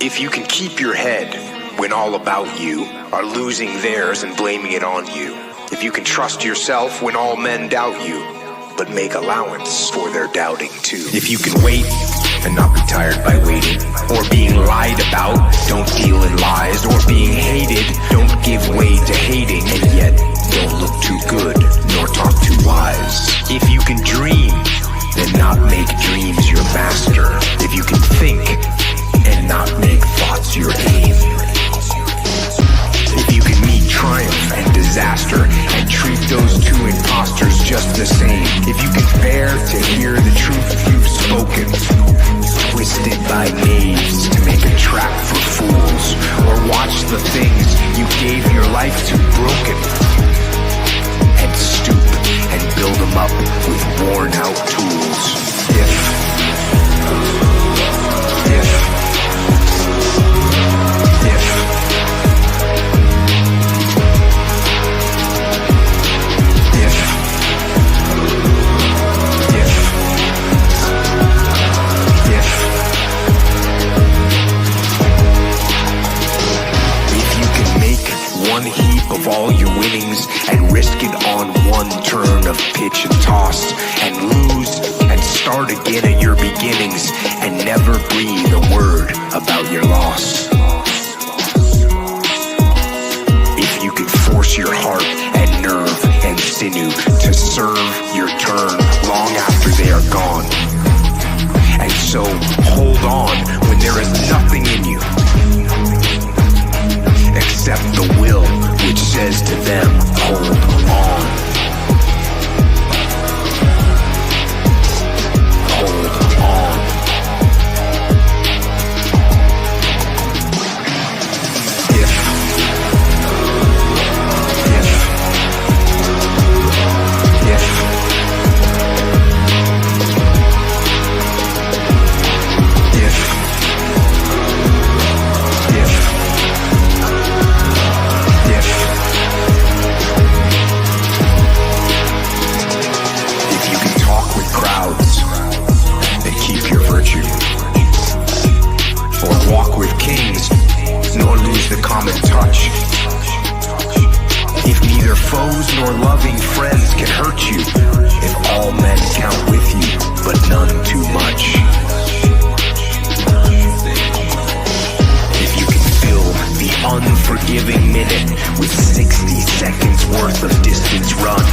If you can keep your head when all about you are losing theirs and blaming it on you. If you can trust yourself when all men doubt you, but make allowance for their doubting too. If you can wait and not be tired by waiting, or being lied about, don't deal in lies, or being hated, don't give way to hating, and yet don't look too good nor talk too wise. If you can dream, then not make dreams your master. If you can think and not make thoughts your aim. If you can meet triumph and disaster and treat those two imposters just the same. If you can bear to hear the truth you've spoken, twisted by knaves to make a trap for fools, or watch the things you gave your life to broken, and stoop and build them up with worn out tools. One heap of all your winnings and risk it on one turn of pitch and toss, and lose and start again at your beginnings, and never breathe a word about your loss. If you can force your heart and nerve and sinew to serve your turn long after they are gone, and so hold on when there is nothing in you except the will which says to them, hold on. Hold on. Foes nor loving friends can hurt you, if all men count with you, but none too much. If you can fill the unforgiving minute with 60 seconds worth of distance run,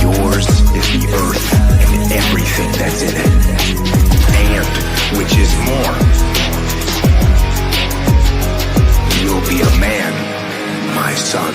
yours is the earth and everything that's in it, and, which is more, you'll be a man, my son.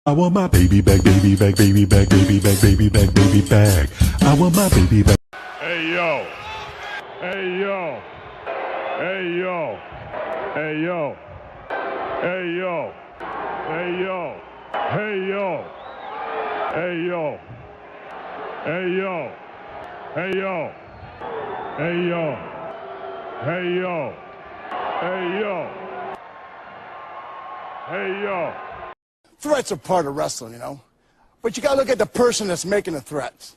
I want my baby back, baby back, baby back, baby back, baby back, baby back. I want my baby back. Hey yo, hey yo, hey yo, hey yo, hey yo, hey yo, hey yo, hey yo, hey yo, hey yo, hey yo, hey yo, hey yo, hey yo. Threats are part of wrestling, you know. But you gotta look at the person that's making the threats.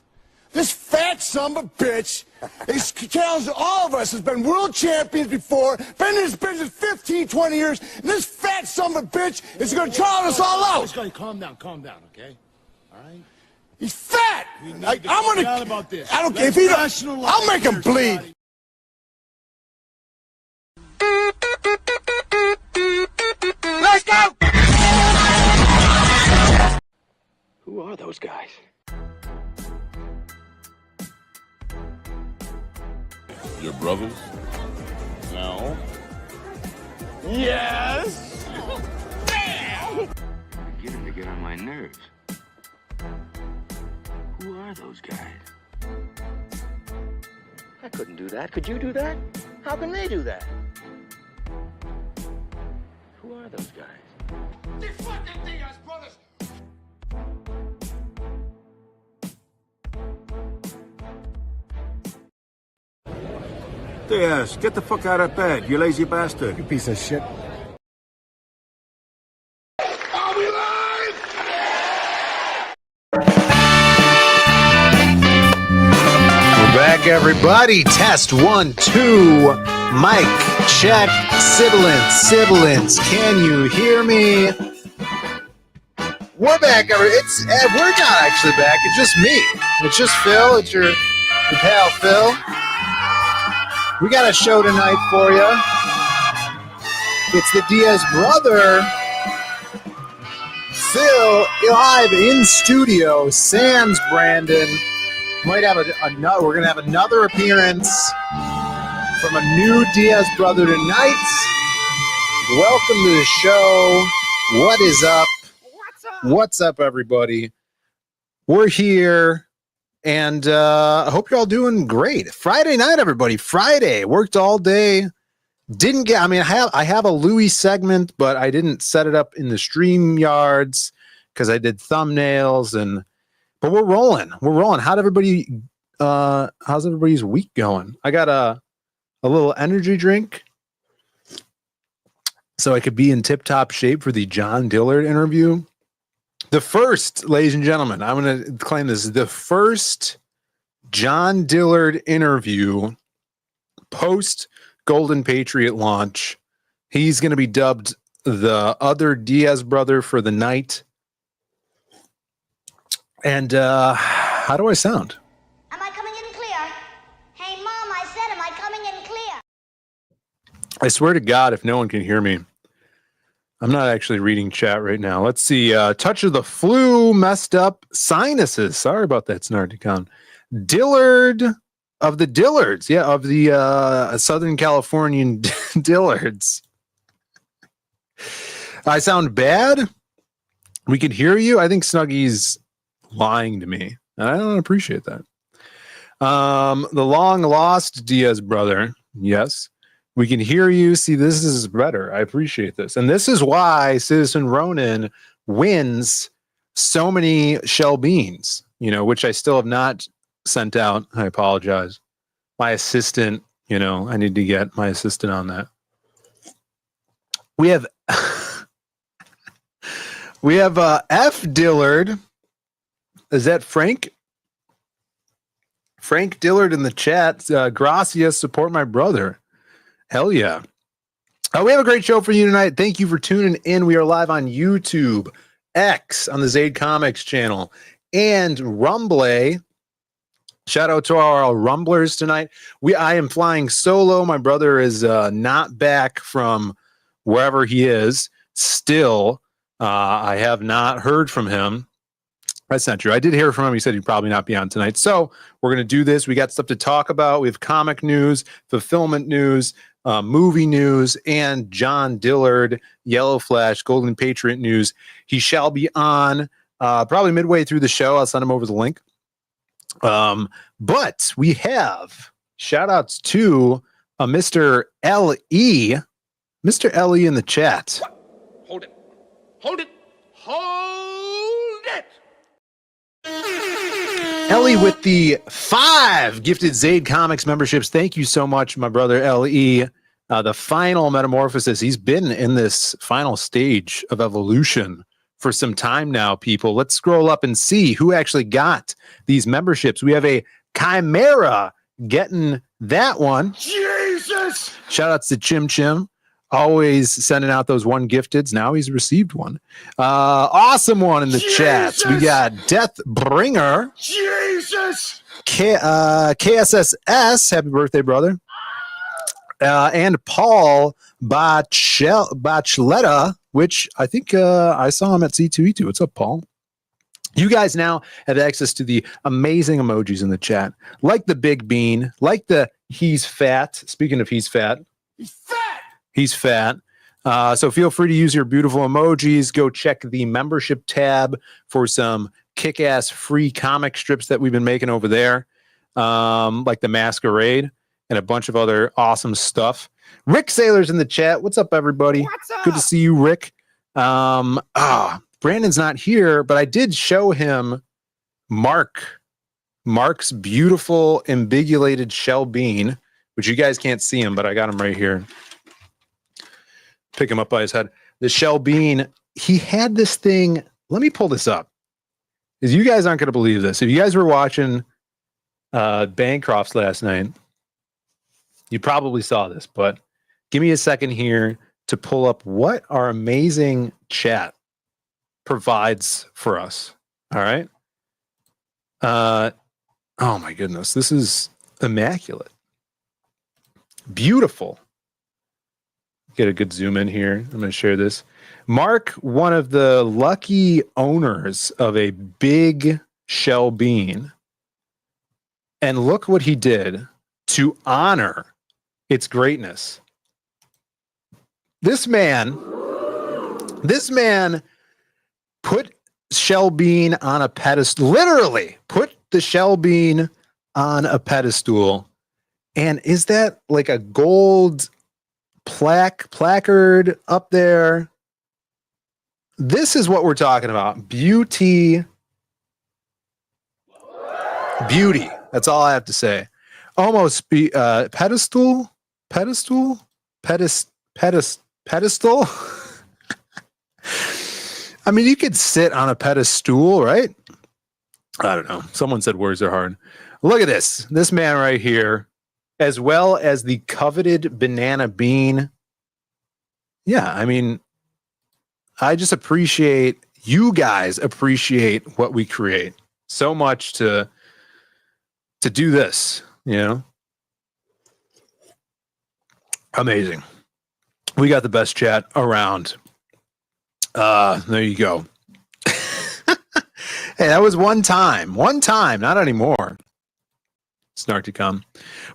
This fat son of a bitch, he's challenged all of us, has been world champions before, been in this business 15, 20 years, and this fat son of a bitch is gonna trial us all out. Calm down, okay? All right? He's fat! I'm gonna... down about this. I don't care if he don't... I'll make him bleed. Let's go! are those guys? Your brothers? No. Yes! Beginning to get on my nerves. Who are those guys? I couldn't do that. Could you do that? How can they do that? Who are those guys? The fucking DIAZ brothers! DIAZ, get the fuck out of bed, you lazy bastard. You piece of shit. Are we live? We're back, everybody. Test 1, 2. Mic check. Sibilance. Can you hear me? We're back. We're not actually back. It's just me. It's just Phil. It's your pal Phil. We got a show tonight for you. It's the DIAZ brother, Phil, live in studio. Sans Brandon. Might have another. We're gonna have another appearance from a new DIAZ brother tonight. Welcome to the show. What is up? What's up, everybody? We're here, and I hope you're all doing great. Friday night, everybody. Friday. Worked all day. Didn't get. I mean, I have a Louis segment, but I didn't set it up in the stream yards because I did thumbnails and. But we're rolling. How's everybody's week going? I got a little energy drink so I could be in tip-top shape for the John Dillard interview. The first, ladies and gentlemen, I'm going to claim this is the first John Dillard interview post Golden Patriot launch. He's going to be dubbed the other DIAZ brother for the night. And how do I sound? Am I coming in clear? Hey, Mom, I said, am I coming in clear? I swear to God, if no one can hear me, I'm not actually reading chat right now. Let's see. Touch of the flu, messed up sinuses. Sorry about that, Snarticon. Dillard of the Dillards. Yeah, of the Southern Californian Dillards. I sound bad? We can hear you? I think Snuggy's lying to me. I don't appreciate that. The long lost DIAZ brother. Yes. We can hear you. See, this is better. I appreciate this. And this is why Citizen Ronin wins so many shell beans, which I still have not sent out. I apologize. My assistant, I need to get my assistant on that. We have F Dillard. Is that Frank? Frank Dillard in the chat. Gracias, support my brother. Hell yeah. We have a great show for you tonight. Thank you for tuning in. We are live on YouTube, X, on the Zaid Comics channel, and Rumble. Shout out to our Rumblers tonight. I am flying solo. My brother is not back from wherever he is. Still, I have not heard from him. That's not true. I did hear from him. He said he'd probably not be on tonight. So we're going to do this. We got stuff to talk about. We have comic news, fulfillment news, movie news, and John Dillard, Yellow Flash, Golden Patriot news. He shall be on probably midway through the show. I'll send him over the link. But we have shout outs to Mr. L.E. Mr. L.E. in the chat. Hold it. Hold it. Hold it. Ellie with the 5 gifted Zaid Comics memberships. Thank you so much, my brother L.E. The final metamorphosis. He's been in this final stage of evolution for some time now, people. Let's scroll up and see who actually got these memberships. We have a Chimera getting that one. Jesus! Shout outs to Chim Chim. Always sending out those one gifteds. Now he's received one. Awesome one in the chats. We got Deathbringer. Jesus! KSSS. Happy birthday, brother. And Paul Bacheletta, which I think I saw him at C2E2. What's up, Paul? You guys now have access to the amazing emojis in the chat, like the big bean, like the he's fat. Speaking of he's fat, He's fat. he's fat. So feel free to use your beautiful emojis. Go check the membership tab for some kick-ass free comic strips that we've been making over there, like the Masquerade and a bunch of other awesome stuff. Rick Sailor's in the chat. What's up, everybody? What's up? Good to see you, Rick. Brandon's not here, but I did show him Mark's beautiful ambigulated shell bean, which you guys can't see him, but I got him right here. Pick him up by his head. The shell bean, he had this thing. Let me pull this up, because you guys aren't going to believe this. If you guys were watching Bancrofts last night, you probably saw this, but give me a second here to pull up what our amazing chat provides for us. All right. Oh my goodness. This is immaculate. Beautiful. Get a good zoom in here. I'm going to share this. Mark, one of the lucky owners of a big shell bean. And look what he did to honor its greatness. This man put shell bean on a pedestal, literally put the shell bean on a pedestal. And is that like a gold placard up there? This is what we're talking about. Beauty. That's all I have to say. Almost pedestal. I mean, you could sit on a pedestal, right? I don't know. Someone said words are hard. Look at this. This man right here, as well as the coveted banana bean. Yeah, I mean, I just appreciate, you guys appreciate what we create so much to do this, you know? Amazing. We got the best chat around. There you go. Hey, that was one time, not anymore. Snark to come.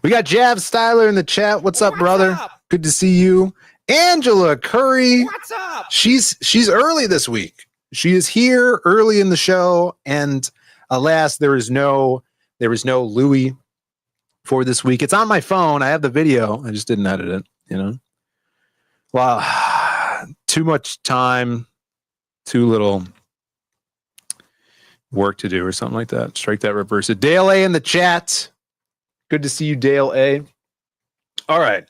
We got Jav Styler in the chat. What's up, brother? Up? Good to see you. Angela Curry. What's up? She's early this week. She is here early in the show, and alas, there was no Louie for this week. It's on my phone. I have the video. I just didn't edit it, you know. Wow. Too much time, too little work to do or something like that. Strike that, reverse it. Dale A in the chat. Good to see you, Dale A. All right.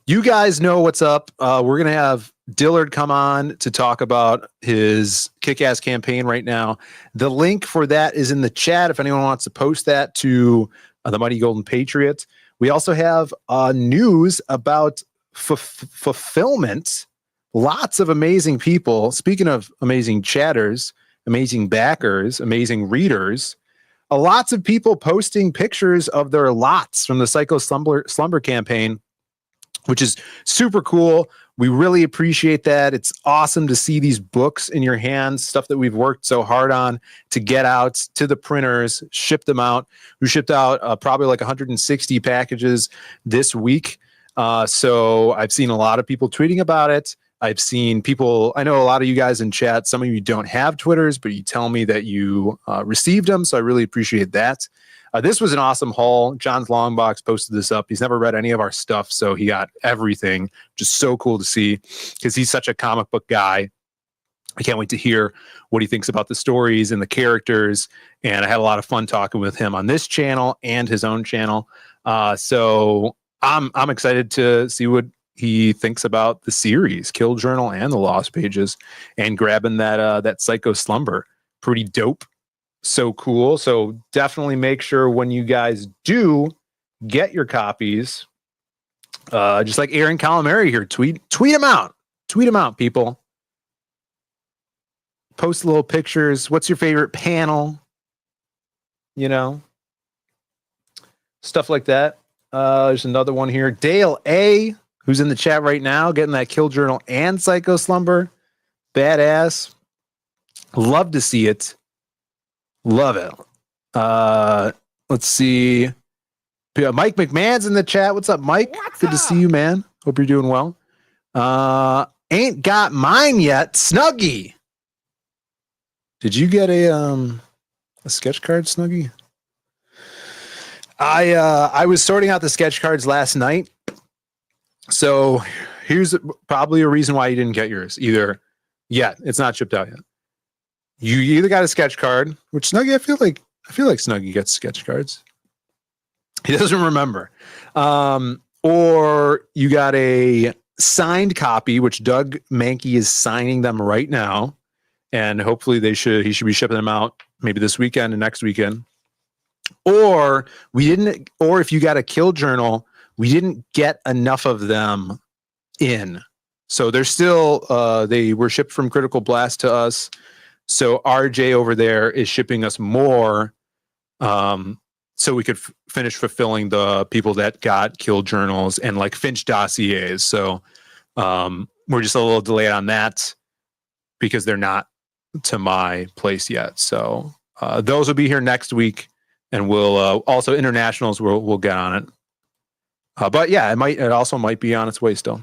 You guys know what's up. We're going to have Dillard come on to talk about his kick-ass campaign right now. The link for that is in the chat if anyone wants to post that to the Mighty Golden Patriot. We also have news about fulfillment. Lots of amazing people. Speaking of amazing chatters, amazing backers, amazing readers, lots of people posting pictures of their lots from the Psycho Slumber campaign, which is super cool. We really appreciate that. It's awesome to see these books in your hands, stuff that we've worked so hard on to get out to the printers, ship them out. We shipped out probably like 160 packages this week. So I've seen a lot of people tweeting about it. I've seen people, I know a lot of you guys in chat, some of you don't have Twitters, but you tell me that you received them. So I really appreciate that. This was an awesome haul. John's Longbox posted this up. He's never read any of our stuff, so he got everything. Just so cool to see because he's such a comic book guy. I can't wait to hear what he thinks about the stories and the characters. And I had a lot of fun talking with him on this channel and his own channel. So I'm excited to see what he thinks about the series, Kill Journal and the Lost Pages, and grabbing that Psycho Slumber. Pretty dope. So cool. So definitely make sure when you guys do get your copies, just like Aaron Calamari here, tweet them out. Tweet them out, people. Post little pictures. What's your favorite panel? You know, stuff like that. There's another one here. Dale A, who's in the chat right now, getting that Kill Journal and Psycho Slumber. Badass. Love to see it. Love it. Let's see. Mike McMahon's in the chat. What's up, Mike? Good to see you, man. Hope you're doing well. Ain't got mine yet. Snuggie. Did you get a sketch card, Snuggie? I was sorting out the sketch cards last night. So here's probably a reason why you didn't get yours. It's not shipped out yet. You either got a sketch card, which Snuggie, I feel like Snuggie gets sketch cards. He doesn't remember. Or you got a signed copy, which Doug Mankey is signing them right now. And hopefully he should be shipping them out maybe this weekend and next weekend. Or if you got a kill journal, we didn't get enough of them in. So they're still, they were shipped from Critical Blast to us. So RJ over there is shipping us more. So we could finish fulfilling the people that got kill journals and like Finch dossiers. So we're just a little delayed on that because they're not to my place yet. So those will be here next week, and we'll also internationals we'll get on it. But yeah, it also might be on its way still.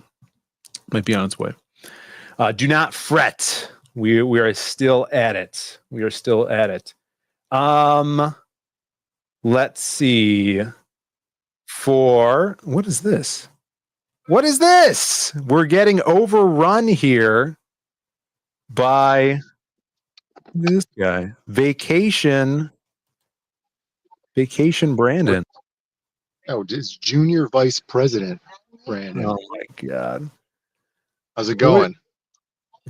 Might be on its way. Do not fret. We are still at it. We are still at it. Let's see. What is this? What is this? We're getting overrun here by this guy. Vacation Brandon. Oh, it's Junior Vice President Brandon. Oh my God. How's it going?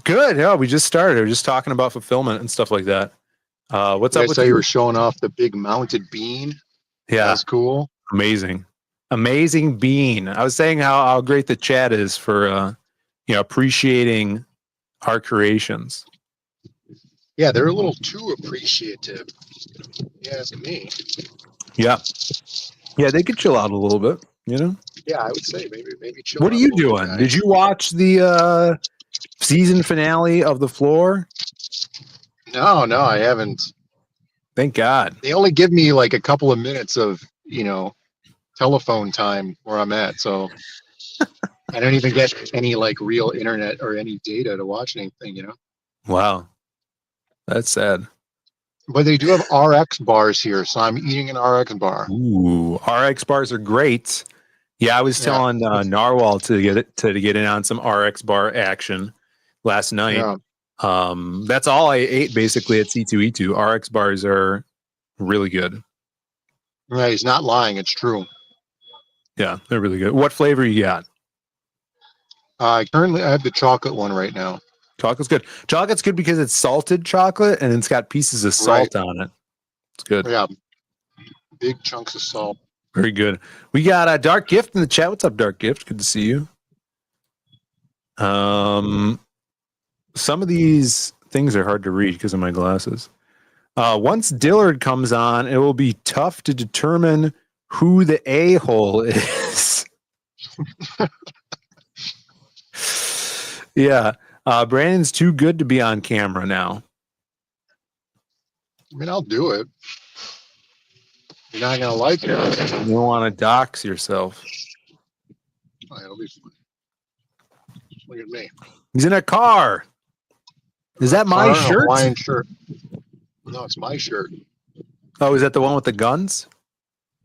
Good. Yeah, we just started. We're just talking about fulfillment and stuff like that. What's up? I saw you were showing off the big mounted bean. Yeah, that's cool. Amazing bean. I was saying how great the chat is for appreciating our creations. Yeah, they're a little too appreciative. You ask me. Yeah, they could chill out a little bit. Yeah, I would say maybe chill. What are you doing? Did you watch the season finale of The Floor? No, I haven't. Thank God. They only give me like a couple of minutes of, telephone time where I'm at. So I don't even get any like real internet or any data to watch anything, Wow. That's sad. But they do have RX bars here. So I'm eating an RX bar. Ooh, RX bars are great. Yeah, I was telling Narwhal to get in on some RX bar action last night. Yeah. That's all I ate basically at C2E2. RX bars are really good. Right, he's not lying. It's true. Yeah, they're really good. What flavor you got? Currently, I have the chocolate one right now. Chocolate's good. Chocolate's good because it's salted chocolate and it's got pieces of salt on it. It's good. Yeah, big chunks of salt. Very good. We got a Dark Gift in the chat. What's up, Dark Gift? Good to see you. Some of these things are hard to read because of my glasses. Once Dillard comes on, it will be tough to determine who the a-hole is. Yeah. Brandon's too good to be on camera now. I mean, I'll do it. You're not going to like it. You don't want to dox yourself. Oh, it'll be fun. Look at me. He's in a car. Is that my shirt? Hawaiian shirt. No, it's my shirt. Oh, is that the one with the guns?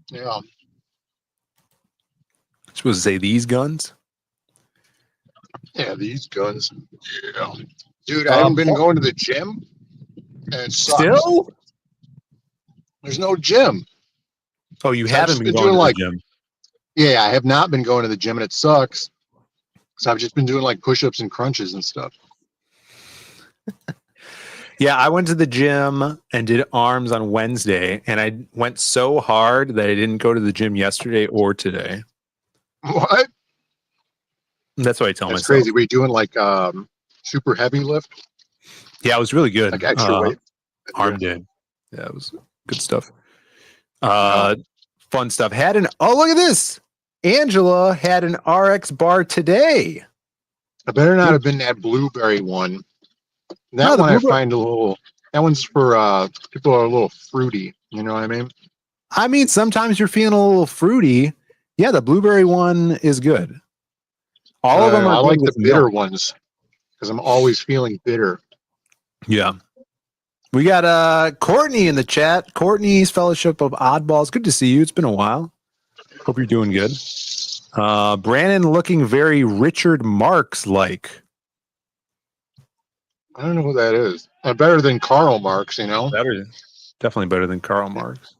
Yeah. I'm supposed to say these guns? Yeah, these guns. Yeah. Dude, I haven't been going to the gym. And it sucks. Still? There's no gym. Oh, you haven't been going to the gym? Yeah, I have not been going to the gym, and it sucks. So I've just been doing like push-ups and crunches and stuff. Yeah, I went to the gym and did arms on Wednesday, and I went so hard that I didn't go to the gym yesterday or today. What? That's what I tell myself. That's crazy. Were you doing like super heavy lift? Yeah, it was really good. Like extra weight? Arm day. Yeah, it was good stuff. Fun stuff. Look at this. Angela had an RX bar today. I better not have been that blueberry one. That one I find a little That one's for people who are a little fruity. You know what I mean? I mean, sometimes you're feeling a little fruity. Yeah, the blueberry one is good. All of them are I good like the with bitter milk. ones because I'm always feeling bitter. Yeah. We got Courtney in the chat. Courtney's Fellowship of Oddballs. Good to see you. It's been a while. Hope you're doing good. Brandon looking very Richard Marx like. I don't know who that is. Better than Karl Marx, you know? Better. Definitely better than Karl Marx.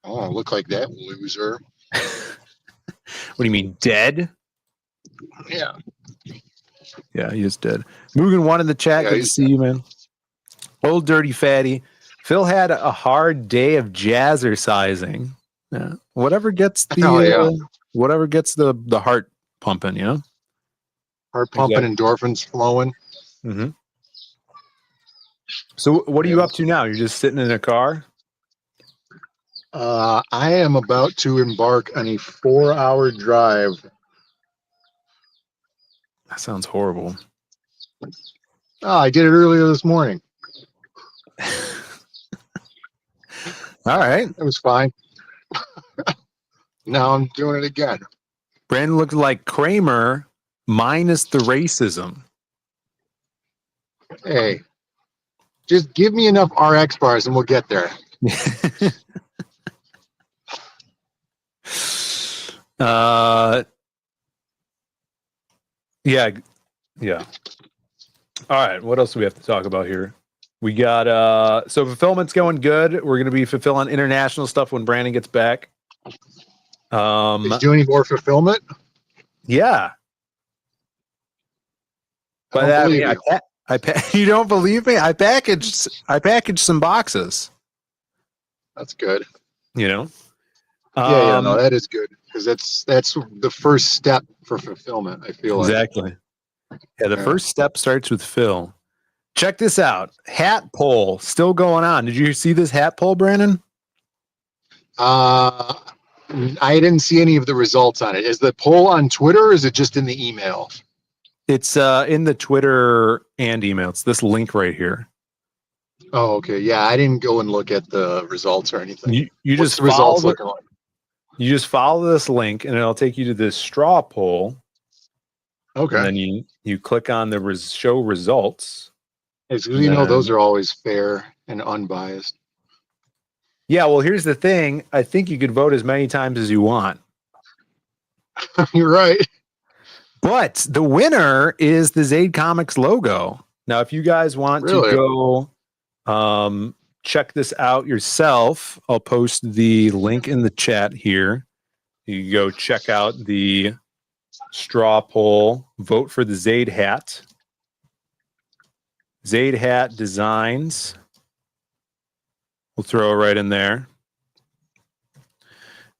Oh, look like that loser. What do you mean, dead? Yeah. Yeah, he is dead. Mugen one in the chat. Yeah, Good to he's see you, man. Old dirty fatty. Phil had a hard day of jazzercising. Yeah. Whatever gets the whatever gets the heart pumping, you know? Heart pumping, Exactly. endorphins flowing. Mm-hmm. So what are you up to now? You're just sitting in a car? I am about to embark on a 4-hour drive. That sounds horrible. Oh, I did it earlier this morning. All right. It was fine. Now I'm doing it again. Brandon looked like Kramer minus the racism. Hey, just give me enough RX bars and we'll get there. Yeah. All right. What else do we have to talk about here? We got so fulfillment's going good. We're gonna be fulfilling international stuff when Brandon gets back. Did you do any more fulfillment? Yeah. By that I mean you don't believe me? I packaged some boxes. That's good. You know? Yeah, no, that is good because that's the first step for fulfillment. I feel exactly. Yeah, the first step starts with Phil. Check this out. Hat poll still going on. Did you see this hat poll, Brandon? I didn't see any of the results on it. Is the poll on Twitter or is it just in the email? It's in the Twitter and email. It's this link right here. Oh, okay. Yeah, I didn't go and look at the results or anything. You What's just the results looking like? You just follow this link and it'll take you to this straw poll. Okay. And then you click on the show results. It's because you know those are always fair and unbiased. Yeah, well, here's the thing. I think you could vote as many times as you want. You're right. But the winner is the Zaid Comics logo. Now, if you guys want to go check this out yourself, I'll post the link in the chat here. You can go check out the straw poll, vote for the Zaid hat. Zaid hat designs. We'll throw it right in there.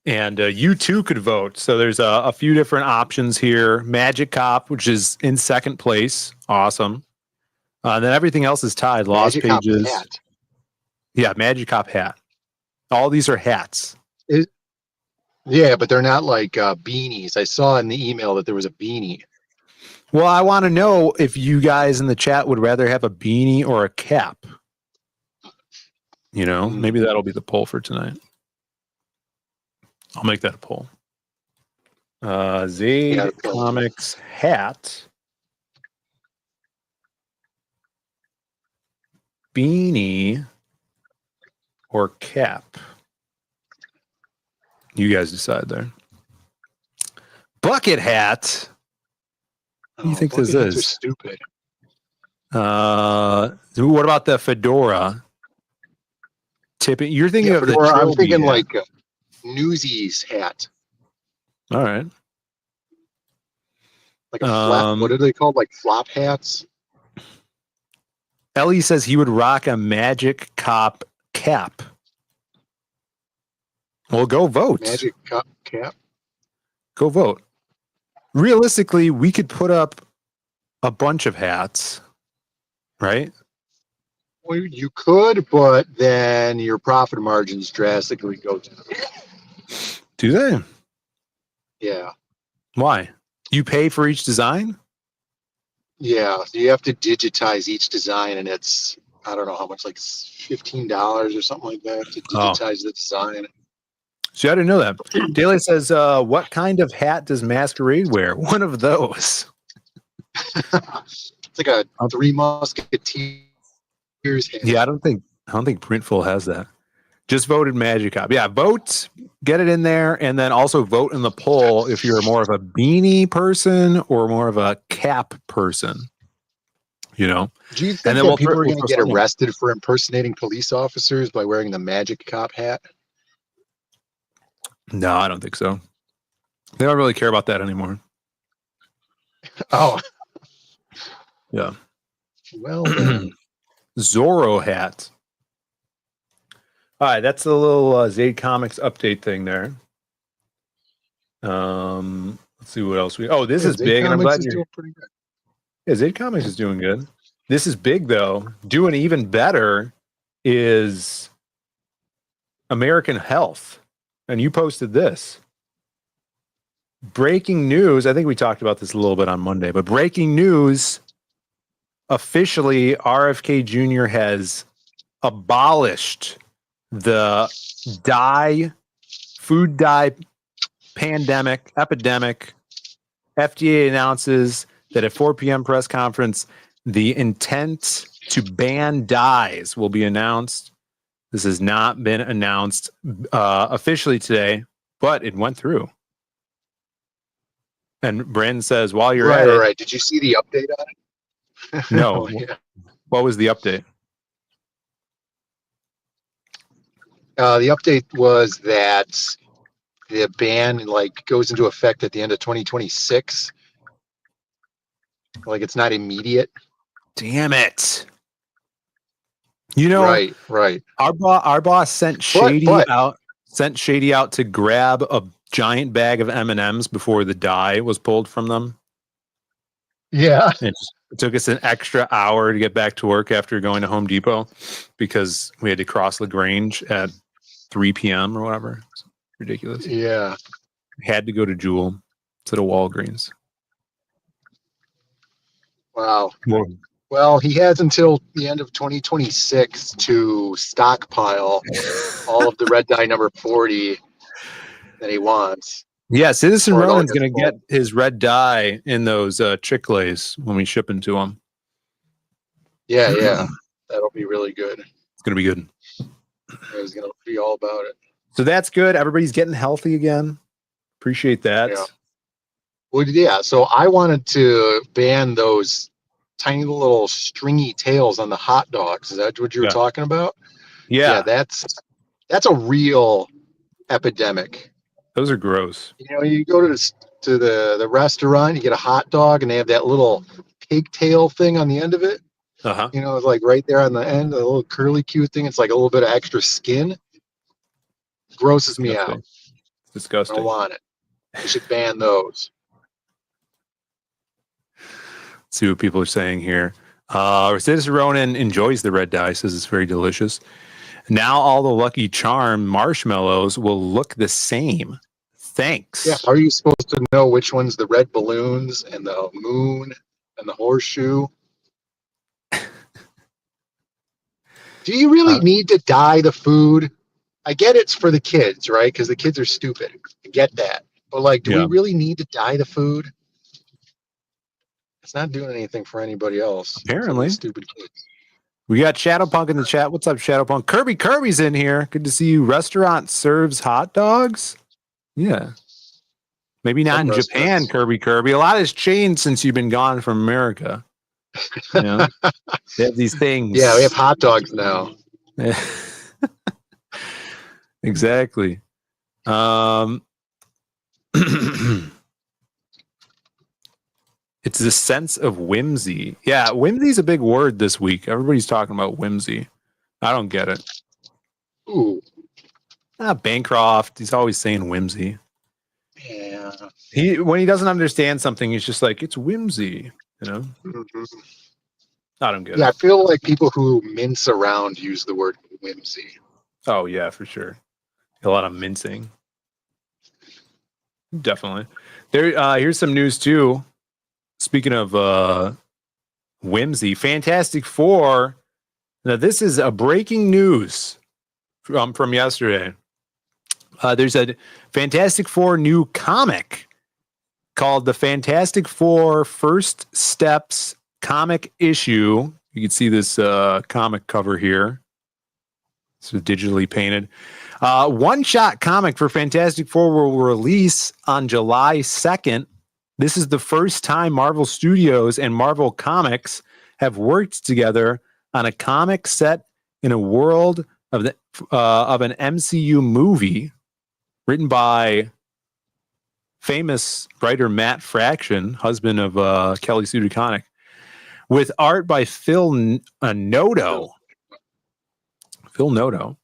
And you too could vote. So there's a few different options here. Magic Cop, which is in second place. Awesome. And then everything else is tied. Lost Magic Cop Pages. hat. Yeah, Magic Cop hat. All these are hats. Yeah, but they're not like beanies. I saw in the email that there was a beanie. Well, I want to know if you guys in the chat would rather have a beanie or a cap. You know, maybe that'll be the poll for tonight. I'll make that a poll. Zaid Comics hat. Beanie or cap. You guys decide there. Bucket hat. What do you think this is? Stupid. What about the fedora? Tipping. You're thinking of fedora, the. I'm thinking hat. like Newsies hat. All right. Like a flap. What are they called? Like flop hats. Ellie says he would rock a Magic Cop cap. Well, go vote. Magic Cop cap. Go vote. Realistically, we could put up a bunch of hats, right? Well, you could, but then your profit margins drastically go down. Do they? Yeah. Why? You pay for each design? Yeah. You have to digitize each design, and it's I don't know how much, like $15 or something like that to digitize the design. See, I didn't know that. Daly says, what kind of hat does Masquerade wear? One of those. It's like a Three Musketeers hat. Yeah, I don't think Printful has that. Just voted Magic Cop. Yeah, vote, get it in there, and then also vote in the poll if you're more of a beanie person or more of a cap person. You know, Do you think that people are going to get arrested for impersonating police officers by wearing the Magic Cop hat? No, I don't think so. They don't really care about that anymore. Oh, yeah. Well, then. Zorro hat. All right, that's a little Zaid Comics update thing there. Let's see what else we. Oh, this is big, and I'm glad you're doing pretty good. Yeah, Zaid Comics is doing good. This is big though. Doing even better is American Health, and you posted this. Breaking news. I think we talked about this a little bit on Monday, but breaking news. Officially, RFK Jr. has abolished the food dye epidemic. FDA announces that at 4 p.m. press conference, the intent to ban dyes will be announced. This has not been announced officially today, but it went through. And Brandon says, while you're at it, right. Did you see the update on it? No. Yeah. What was the update? The update was that the ban goes into effect at the end of 2026. Like it's not immediate. Damn it! You know, right. Our boss sent Shady out. Sent Shady out to grab a giant bag of M&Ms before the dye was pulled from them. Yeah. It took us an extra hour to get back to work after going to Home Depot because we had to cross LaGrange at 3 p.m. or whatever. It's ridiculous. Yeah. Had to go to Jewel instead of Walgreens. Wow. Well, he has until the end of 2026 to stockpile all of the red dye number 40 that he wants. Yeah, Citizen Ronan's going to get his red dye in those Chick-fil-A's when we ship them to him. Yeah. That'll be really good. It's going to be good. He's going to be all about it. So that's good. Everybody's getting healthy again. Appreciate that. Yeah. Well, yeah. So I wanted to ban those tiny little stringy tails on the hot dogs. Is that what you were talking about? Yeah. That's a real epidemic. Those are gross. You know, you go to the restaurant, you get a hot dog, and they have that little pigtail thing on the end of it. Uh-huh. You know, it's like right there on the end, a little curly cute thing. It's like a little bit of extra skin. Grosses me out. It's disgusting. I don't want it. You should ban those. Let's see what people are saying here. Citizen Ronan enjoys the red dye, says it's very delicious. Now all the Lucky Charm marshmallows will look the same. Thanks. Yeah. Are you supposed to know which one's the red balloons and the moon and the horseshoe? Do you really need to dye the food? I get it's for the kids, right? Because the kids are stupid. I get that. But do we really need to dye the food? It's not doing anything for anybody else. Apparently. Stupid kids. We got Shadowpunk in the chat. What's up, Shadowpunk? Kirby's in here. Good to see you. Restaurant serves hot dogs? Yeah. Maybe not in Japan, Kirby. A lot has changed since you've been gone from America. You know? They have these things. Yeah, we have hot dogs now. Exactly. It's the sense of whimsy. Yeah, whimsy's a big word this week. Everybody's talking about whimsy. I don't get it. Ooh. Bancroft, he's always saying whimsy. Yeah. When he doesn't understand something, he's just like, it's whimsy, you know? Mm-hmm. I don't get it. Yeah, I feel like people who mince around use the word whimsy. Oh, yeah, for sure. A lot of mincing. Definitely. Here's some news, too. Speaking of whimsy, Fantastic Four Now, this is a breaking news from yesterday. There's a Fantastic Four new comic called the Fantastic Four First Steps comic issue. You can see this comic cover here. It's digitally painted. One-shot comic for Fantastic Four will release on July 2nd. This is the first time Marvel Studios and Marvel Comics have worked together on a comic set in a world of an MCU movie written by famous writer Matt Fraction, husband of Kelly Sue DeConnick, with art by Phil Noto. Phil Noto.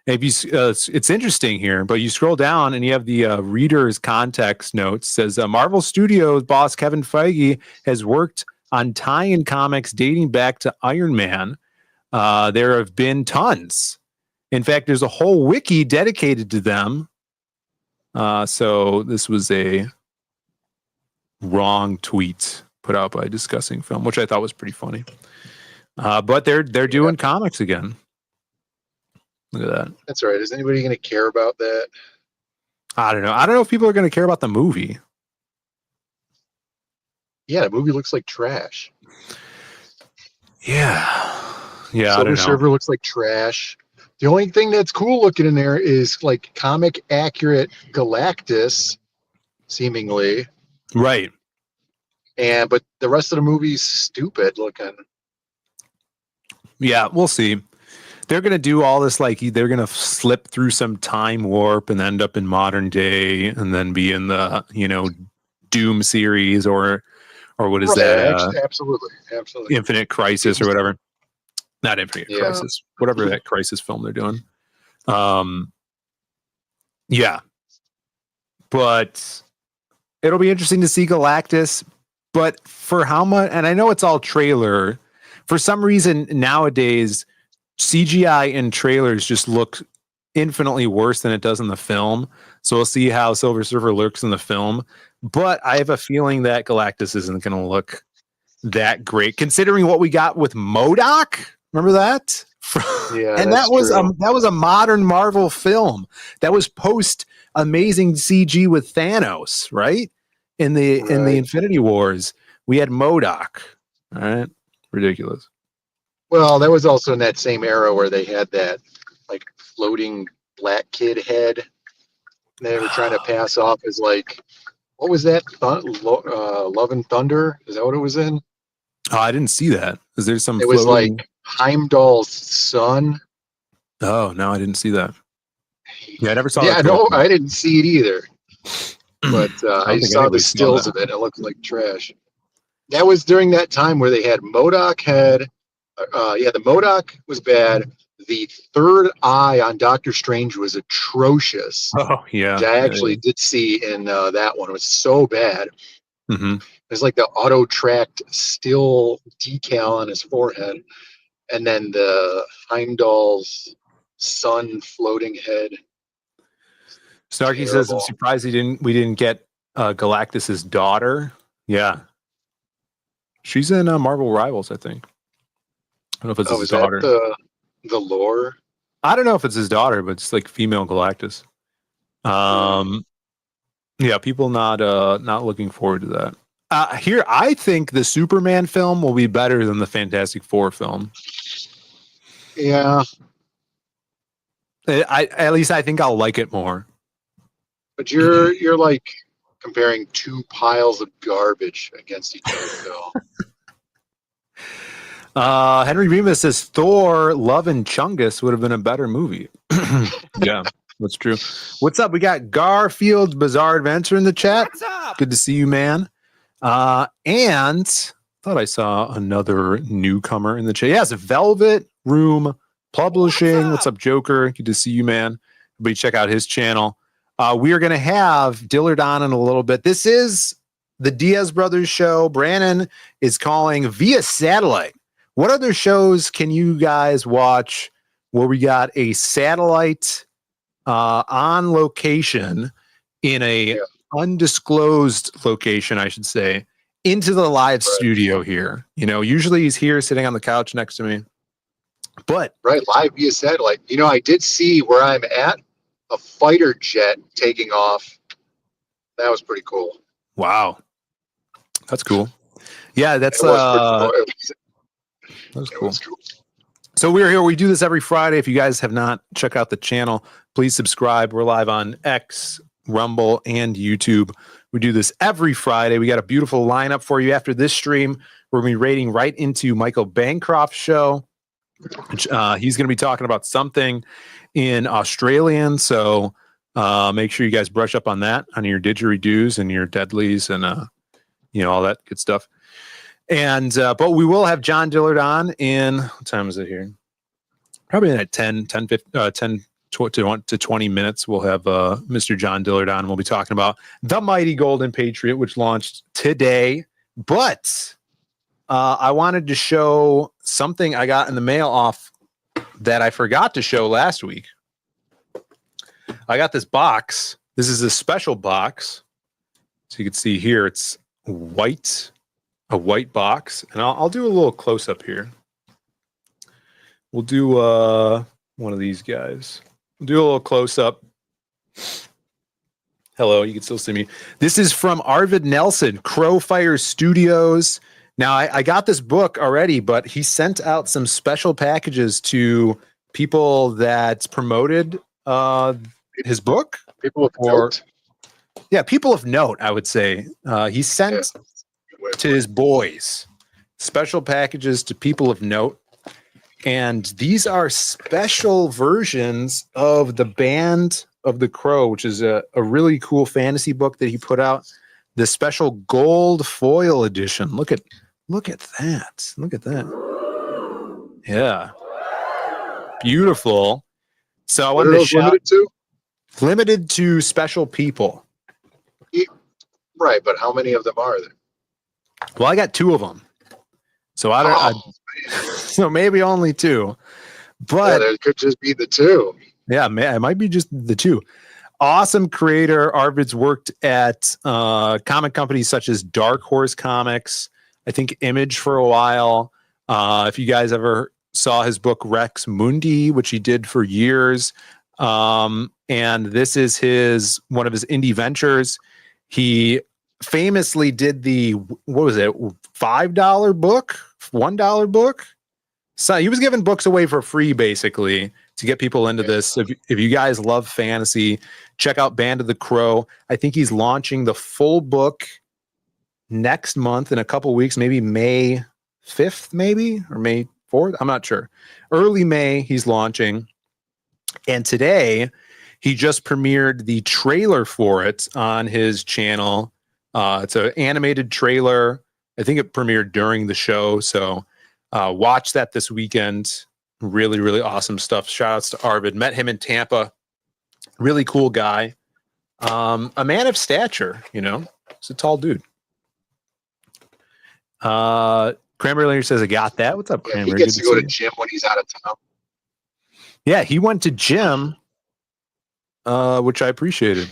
If you, it's interesting here, but you scroll down and you have the reader's context notes. Says Marvel Studios boss Kevin Feige has worked on tie-in comics dating back to Iron Man. There have been tons. In fact, there's a whole wiki dedicated to them. So this was a wrong tweet put out by Discussing Film, which I thought was pretty funny. But they're doing comics again. Look at that. That's right. Is anybody going to care about that? I don't know. I don't know if people are going to care about the movie. Yeah, the movie looks like trash. Yeah. Yeah. Silver Surfer looks like trash. The only thing that's cool looking in there is like comic accurate Galactus, seemingly. Right. But the rest of the movie's stupid looking. Yeah, we'll see. They're going to do all this, like they're going to slip through some time warp and end up in modern day and then be in the, Doom series or what is that? Absolutely. Infinite Crisis or whatever. Not Infinite Crisis. Whatever that Crisis film they're doing. Yeah. But it'll be interesting to see Galactus. But for how much, and I know it's all trailer, for some reason nowadays, CGI in trailers just look infinitely worse than it does in the film. So we'll see how Silver Surfer looks in the film. But I have a feeling that Galactus isn't going to look that great, considering what we got with MODOK. Remember that? Yeah, and that was a modern Marvel film. That was post Amazing CG with Thanos, right? In the Infinity Wars, we had MODOK. All right, ridiculous. Well, that was also in that same era where they had that like floating black kid head. They were trying to pass off as like, what was that? Love and Thunder? Is that what it was in? Oh, I didn't see that. Is there some? It was like Heimdall's son. Oh no, I didn't see that. Yeah, I never saw. Yeah, that no, I didn't see it either. But I saw the stills of it. It looked like trash. That was during that time where they had MODOK had. The MODOK was bad. The third eye on Doctor Strange was atrocious. Oh yeah, I actually did see in that one. It was so bad. Mm-hmm. There's like the auto-tracked still decal on his forehead, and then the Heimdall's sun floating head. Snarky says, "I'm surprised we didn't get Galactus's daughter." Yeah, she's in Marvel Rivals, I think. I don't know if it's his daughter. That the lore? I don't know if it's his daughter, but it's like female Galactus. Yeah, people not looking forward to that. Here, I think the Superman film will be better than the Fantastic Four film. Yeah, at least I think I'll like it more. But you're like comparing two piles of garbage against each other, though. Henry Remus says Thor, Love and Chungus would have been a better movie. Yeah, that's true. What's up? We got Garfield's Bizarre Adventure in the chat. What's up? Good to see you, man. And thought I saw another newcomer in the chat. Yes, Velvet Room Publishing. What's up, Joker? Good to see you, man. Everybody check out his channel. We are going to have Dillard on in a little bit. This is the Diaz Brothers show. Brandon is calling via satellite. What other shows can you guys watch where we got a satellite on location in a undisclosed location, I should say, into the live studio here? Usually he's here sitting on the couch next to me. But right, live via satellite. You know, I did see where I'm at a fighter jet taking off. That was pretty cool. wow, that's cool. Yeah, that's It was pretty cool. That's cool. So we're here. We do this every Friday. If you guys have not checked out the channel, please subscribe. We're live on X, Rumble, and YouTube. We do this every Friday. We got a beautiful lineup for you. After this stream, we're going to be raiding right into Michael Bancroft's show. Which, he's going to be talking about something in Australian. So make sure you guys brush up on that, on your didgeridoos and your deadlies and, all that good stuff. And but we will have John Dillard on in, what time is it here? Probably in at 10 to 20 minutes. We'll have Mr. John Dillard on. We'll be talking about the Mighty Golden Patriot, which launched today. But I wanted to show something I got in the mail off that I forgot to show last week. I got this box. This is a special box. So you can see here, it's white. A white box, and I'll do a little close up here. We'll do one of these guys. We'll do a little close up. Hello, you can still see me. This is from Arvid Nelson, Crowfire Studios. Now, I got this book already, but he sent out some special packages to people that promoted his book. People of note. Yeah, people of note, I would say. He sent to his boys special packages to people of note, and these are special versions of the Band of the Crow, which is a really cool fantasy book that he put out. The special gold foil edition. Look at that. Look at that. Yeah, beautiful. So I wanted to shout, limited to special people. Right, but how many of them are there? Well, I got 2 of them, so I don't. So maybe only 2, but there could just be the 2. Yeah, it might be just the 2. Awesome creator. Arvid's worked at comic companies such as Dark Horse Comics, I think Image for a while. If you guys ever saw his book Rex Mundi, which he did for years, and this is one of his indie ventures. He famously did the, what was it, $5 book, $1 book. So he was giving books away for free, basically, to get people into this. If you guys love fantasy, check out Band of the Crow. I think he's launching the full book next month in a couple weeks, maybe May 5th, maybe, or May 4th. I'm not sure. Early May, he's launching. And today, he just premiered the trailer for it on his channel. It's an animated trailer. I think it premiered during the show. So watch that this weekend. Really, really awesome stuff. Shout outs to Arvid. Met him in Tampa. Really cool guy. A man of stature, He's a tall dude. Cranberry Laner says, I got that. What's up, Cranberry? He gets to go to gym when he's out of town. Yeah, he went to gym, which I appreciated.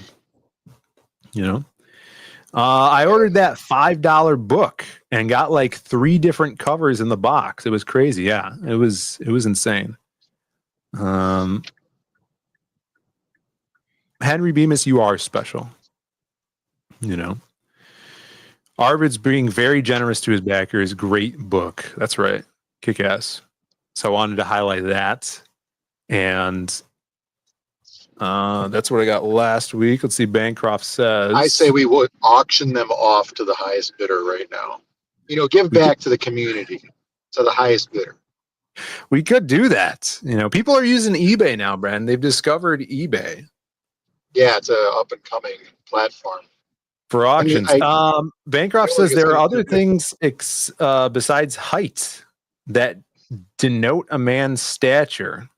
I ordered that $5 book and got like 3 different covers in the box. It was crazy. Yeah, it was insane. Henry Bemis, you are special. Arvid's being very generous to his backers. Great book. That's right. Kick ass. So I wanted to highlight that. And that's what I got last week. Let's see. Bancroft says, I say we would auction them off to the highest bidder right now. Give back to the community, to the highest bidder. We could do that. People are using eBay now, Brandon. They've discovered eBay. Yeah, it's a up and coming platform for auctions. Bancroft says there are other things besides height that denote a man's stature.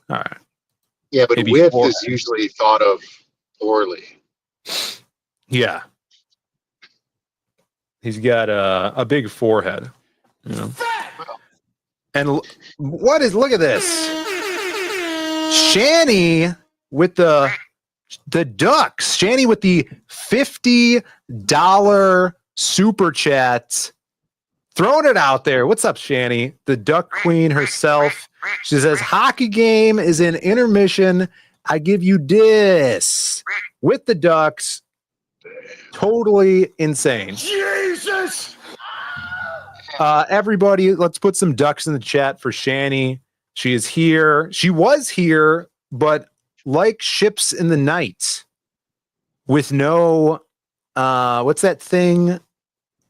All right. Yeah, but maybe width is usually thought of poorly. Yeah. He's got a big forehead. And look at this. Shanny with the Ducks. Shanny with the $50 super chat. Throwing it out there. What's up, Shani? The Duck Queen herself. She says, hockey game is in intermission. I give you this. With the Ducks. Totally insane. Jesus! Everybody, let's put some Ducks in the chat for Shani. She is here. She was here, but like ships in the night with no, what's that thing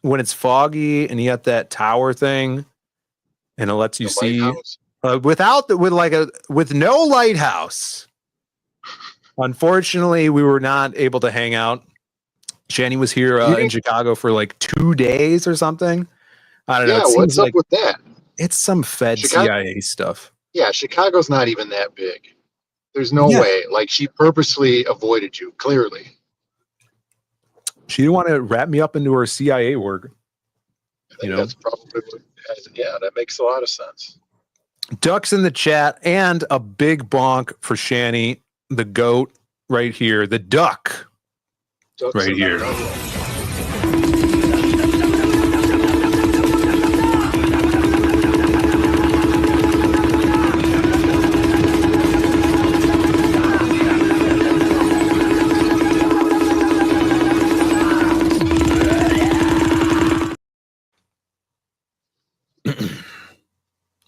when it's foggy and you got that tower thing and it lets you see with no lighthouse. Unfortunately, we were not able to hang out. Shani was here in Chicago for like 2 days or something. I don't know. Yeah, what's up with that? It's some Fed CIA stuff. Yeah, Chicago's not even that big. There's no way. Like, she purposely avoided you, clearly. She didn't want to wrap me up into her CIA work. That's probably that makes a lot of sense. Ducks in the chat and a big bonk for Shani, the goat right here. The duck right here.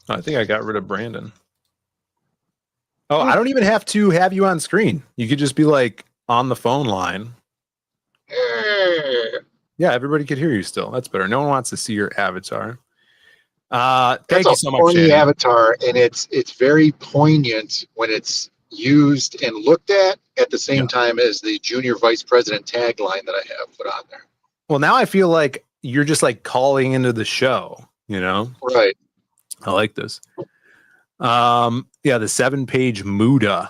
I think I got rid of Brandon. Oh, I don't even have to have you on screen. You could just be like on the phone line. Yeah, everybody could hear you still. That's better. No one wants to see your avatar. Thank you so much. That's a funny avatar, and it's very poignant when it's used and looked at the same time as the junior vice president tagline that I have put on there. Well, now I feel like you're just like calling into the show, Right. I like this. Yeah, the 7-page Muda.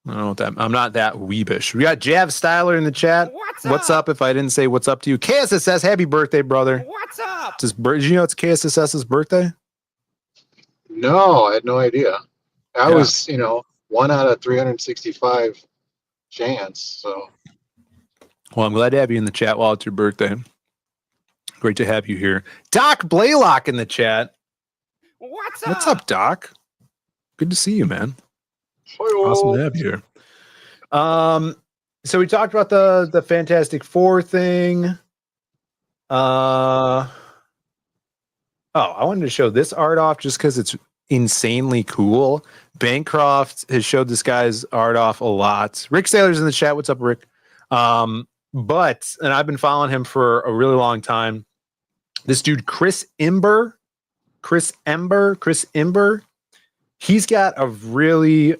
I don't know what that. I'm not that weebish. We got Jav Styler in the chat. What's up? If I didn't say what's up to you, KSSS, happy birthday, brother. What's up? Did you know it's KSSS's birthday? No, I had no idea. I was, 1 out of 365 chance. So, well, I'm glad to have you in the chat while it's your birthday. Great to have you here. Doc Blaylock in the chat. What's up, Doc? Good to see you, man. Awesome to have you here. So we talked about the Fantastic Four thing. I wanted to show this art off just because it's insanely cool. Bancroft has showed this guy's art off a lot. Rick Saylor's in the chat. What's up, Rick? And I've been following him for a really long time. This dude, Chris Ember, he's got a really,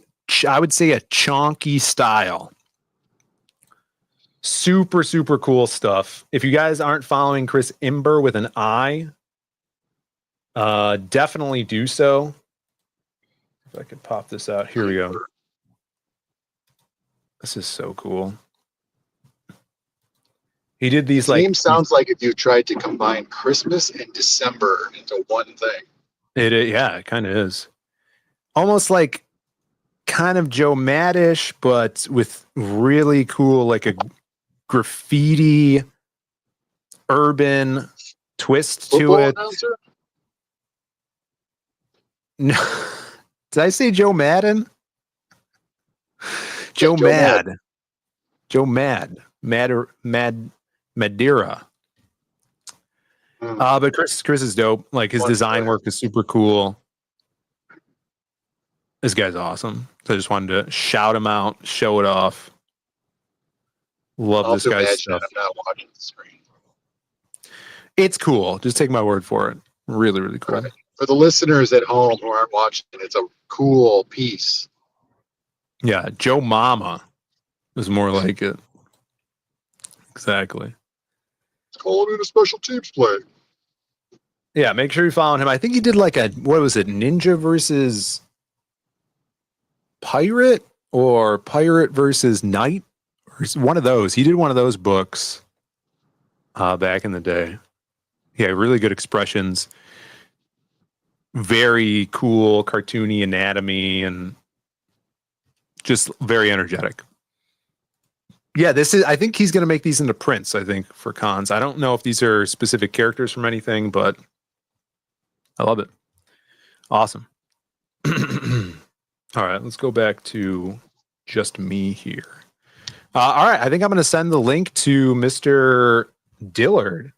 I would say, a chonky style. Super, super cool stuff. If you guys aren't following Chris Ember with an I, definitely do so. If I could pop this out. Here we go. This is so cool. He did these name sounds like if you tried to combine Christmas and December into one thing. It kind of is. Almost like kind of Joe Maddish, but with really cool, like a graffiti urban twist to it. Announcer? No. Did I say Joe Madden? Joe Mad. Joe Mad. Madeira. But Chris is dope. Like his design work is super cool. This guy's awesome. So I just wanted to shout him out, show it off. Love this guy's stuff. I'm not watching the screen. It's cool. Just take my word for it. Really, really cool. Right. For the listeners at home who aren't watching, it's a cool piece. Yeah, Joe Mama is more like it. Exactly. Calling it a special teams play. Yeah, make sure you follow him. I think he did like what was it, Ninja versus Pirate or Pirate versus Knight? Or one of those. He did one of those books back in the day. Yeah, really good expressions. Very cool, cartoony anatomy, and just very energetic. Yeah, I think he's going to make these into prints, I think, for cons. I don't know if these are specific characters from anything, but I love it. Awesome. All right, let's go back to just me here. All right, I think I'm going to send the link to Mr. Dillard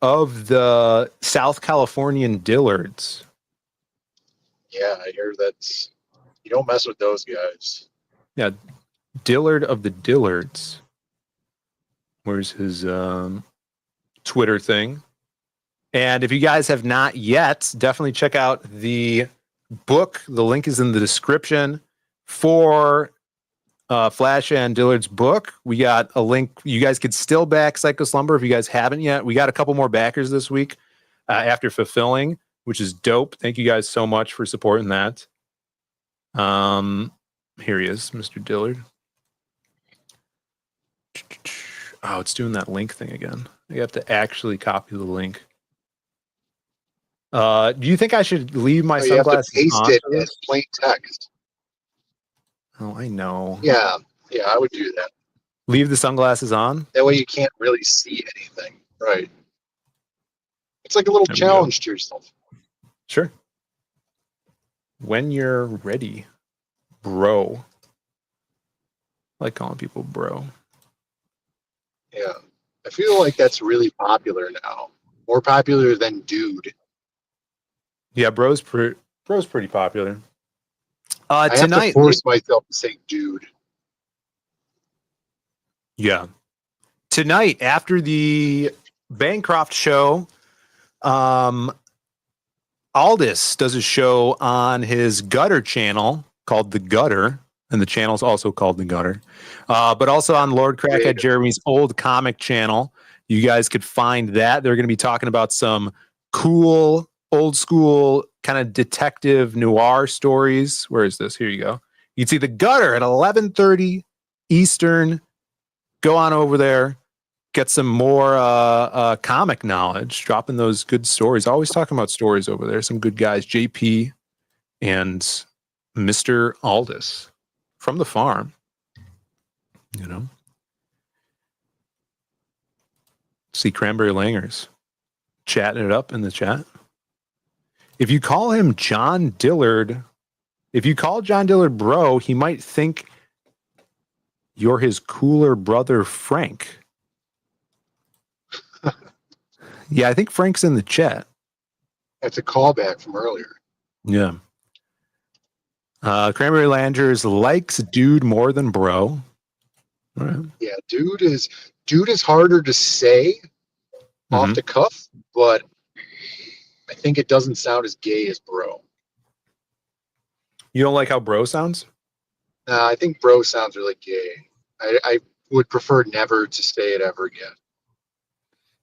of the South Californian Dillards. Yeah, I hear that's you don't mess with those guys. Yeah, Dillard of the Dillards. Where's his Twitter thing? And if you guys have not yet, definitely check out the book. The link is in the description for Flash and Dillard's book. We got a link. You guys could still back Psycho Slumber if you guys haven't yet. We got a couple more backers this week after fulfilling, which is dope. Thank you guys so much for supporting that. Here he is, Mr. Dillard. Oh, it's doing that link thing again. You have to actually copy the link. Do you think I should leave my sunglasses you have to on? paste it in plain text. Oh, I know. Yeah, I would do that. Leave the sunglasses on? That way you can't really see anything. Right. It's like a little challenge to yourself. Sure. When you're ready, bro. I like calling people bro. Yeah. I feel like that's really popular now. More popular than dude. Yeah, bro's pretty popular. I have to force myself to say dude. Yeah. Tonight, after the Bancroft show, Aldis does a show on his Gutter channel called The Gutter, and the channel's also called The Gutter. But also on Lord Crackhead Jeremy's old comic channel. You guys could find that. They're going to be talking about some cool, old school kind of detective noir stories. Where is this? Here you go. You can see The Gutter at 11:30 Eastern. Go on over there. Get some more comic knowledge. Dropping those good stories. Always talking about stories over there. Some good guys. JP and Mr. Aldis from the farm. You know. See Cranberry Langers chatting it up in the chat. If you call him John Dillard, if you call John Dillard bro, he might think you're his cooler brother Frank. Yeah, I think Frank's in the chat. That's a callback from earlier. Yeah. Cranberry Langers likes dude more than bro. All right. Yeah, dude is harder to say off the cuff, but I think it doesn't sound as gay as bro. You don't like how bro sounds? I think bro sounds really gay. I would prefer never to say it ever again.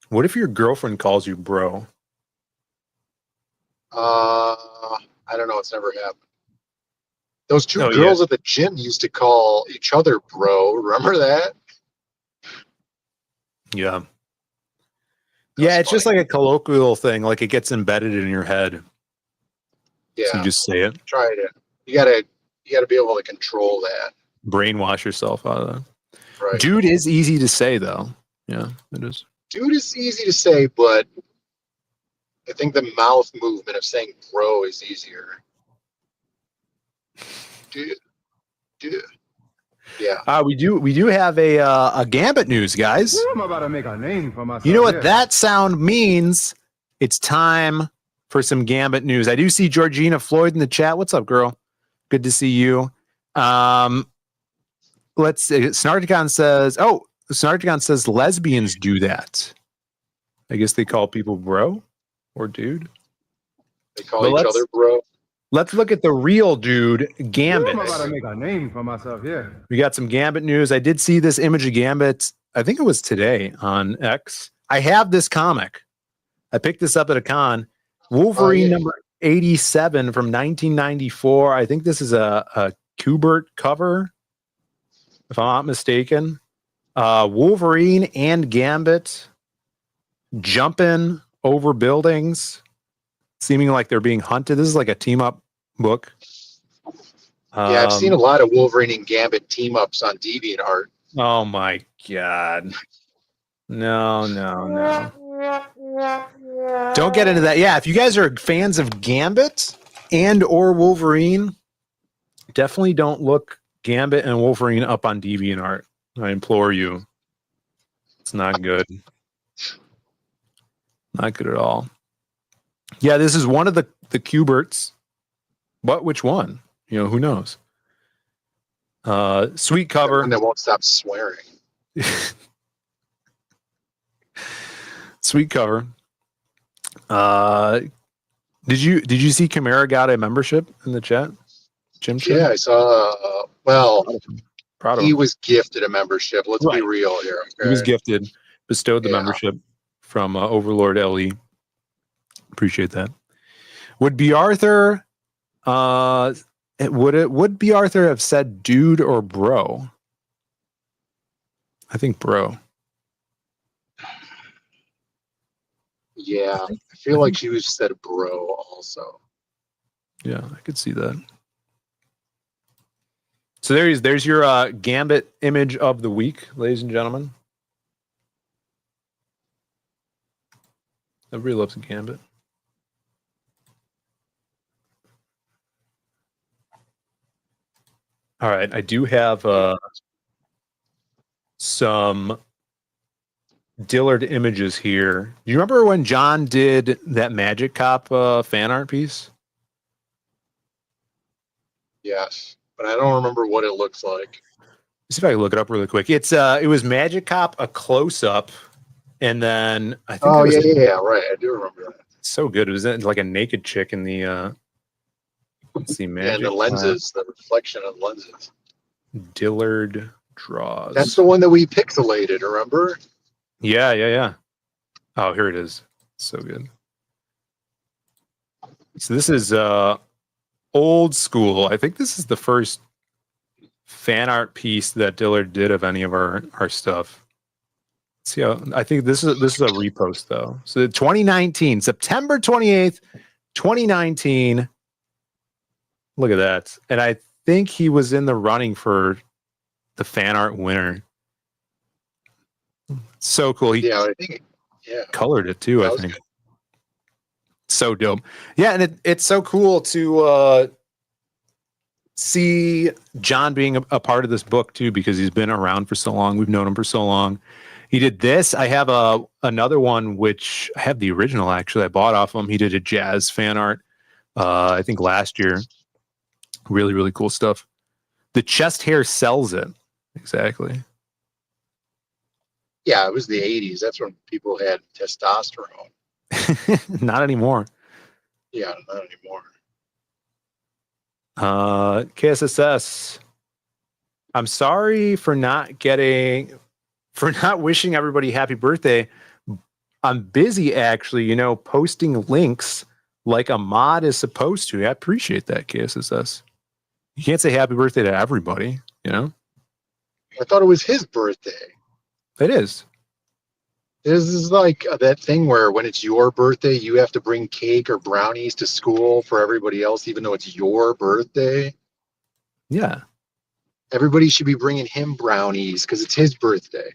What if your girlfriend calls you bro? I don't know. It's never happened. Those two girls at the gym used to call each other bro. Remember that? Yeah. Yeah, it's just like a colloquial thing. Like it gets embedded in your head. Yeah. So you just say it. Try it. You gotta be able to control that. Brainwash yourself out of that. Right. Dude is easy to say though. Yeah, it is. Dude is easy to say, but I think the mouth movement of saying bro is easier. Dude. Yeah. We do have a Gambit news, guys. I'm about to make a name for myself. You know what that sound means? It's time for some Gambit news. I do see Georgina Floyd in the chat. What's up, girl? Good to see you. Let's see. Snarticon says lesbians do that. I guess they call people bro or dude. They call each other bro. Let's look at the real dude, Gambit. I'm about to make a name for myself here. We got some Gambit news. I did see this image of Gambit. I think it was today on X. I have this comic. I picked this up at a con. Wolverine number 87 from 1994. I think this is a Kubert cover, if I'm not mistaken. Wolverine and Gambit jumping over buildings, seeming like they're being hunted. This is like a team up book. Yeah, I've seen a lot of Wolverine and Gambit team ups on DeviantArt. Oh my god. No. Don't get into that. Yeah, if you guys are fans of Gambit and or Wolverine, definitely don't look Gambit and Wolverine up on DeviantArt. I implore you. It's not good. Not good at all. Yeah, this is one of the Cuberts. But which one? Who knows? Sweet cover. One that won't stop swearing. Sweet cover. Did you see Chimera got a membership in the chat? Jim? Yeah, I saw. Proud of he him. was gifted a membership. Let's be real here. Okay? He was gifted, bestowed the membership from Overlord LE. Appreciate that. Would B. Arthur, would B. Arthur have said dude or bro? I think bro. Yeah, I feel like she was said bro also. Yeah, I could see that. So there's your Gambit image of the week, ladies and gentlemen. Everybody loves a Gambit. All right, I do have some Dillard images here. Do you remember when John did that Magic Cop fan art piece? Yes, but I don't remember what it looks like. Let's see if I can look it up really quick. It was Magic Cop, a close up, and then I think right. I do remember that. So good. It was like a naked chick in the let's see, Magic and the lenses, the reflection of lenses. Dillard draws. That's the one that we pixelated, remember? Yeah. Oh, here it is. So good. So this is old school. I think this is the first fan art piece that Dillard did of any of our stuff. Let's see how I think this is a repost though. So 2019, September 28th, 2019. Look at that. And I think he was in the running for the fan art winner. So cool. I think colored it too, I think. Good. So dope. Yeah, and it's so cool to see John being a part of this book too, because he's been around for so long. We've known him for so long. He did this. I have another one, which I have the original actually. I bought off him. He did a jazz fan art, I think last year. Really, really cool stuff. The chest hair sells it. Exactly. Yeah, it was the 80s. That's when people had testosterone. Not anymore. Yeah, not anymore. KSSS. I'm sorry for not wishing everybody happy birthday. I'm busy actually, posting links like a mod is supposed to. I appreciate that, KSSS. You can't say happy birthday to everybody, I thought it was his birthday. It is. This is like that thing where when it's your birthday, you have to bring cake or brownies to school for everybody else, even though it's your birthday. Yeah. Everybody should be bringing him brownies because it's his birthday.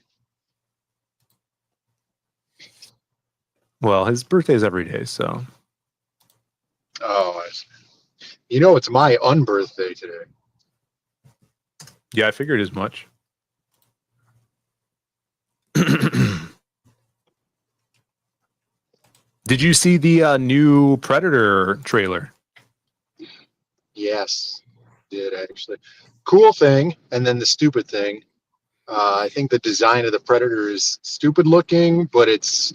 Well, his birthday is every day, so. Oh, I see. It's my unbirthday today. Yeah, I figured as much. Did you see the new Predator trailer? Yes, did actually. Cool thing, and then the stupid thing. I think the design of the Predator is stupid looking, but it's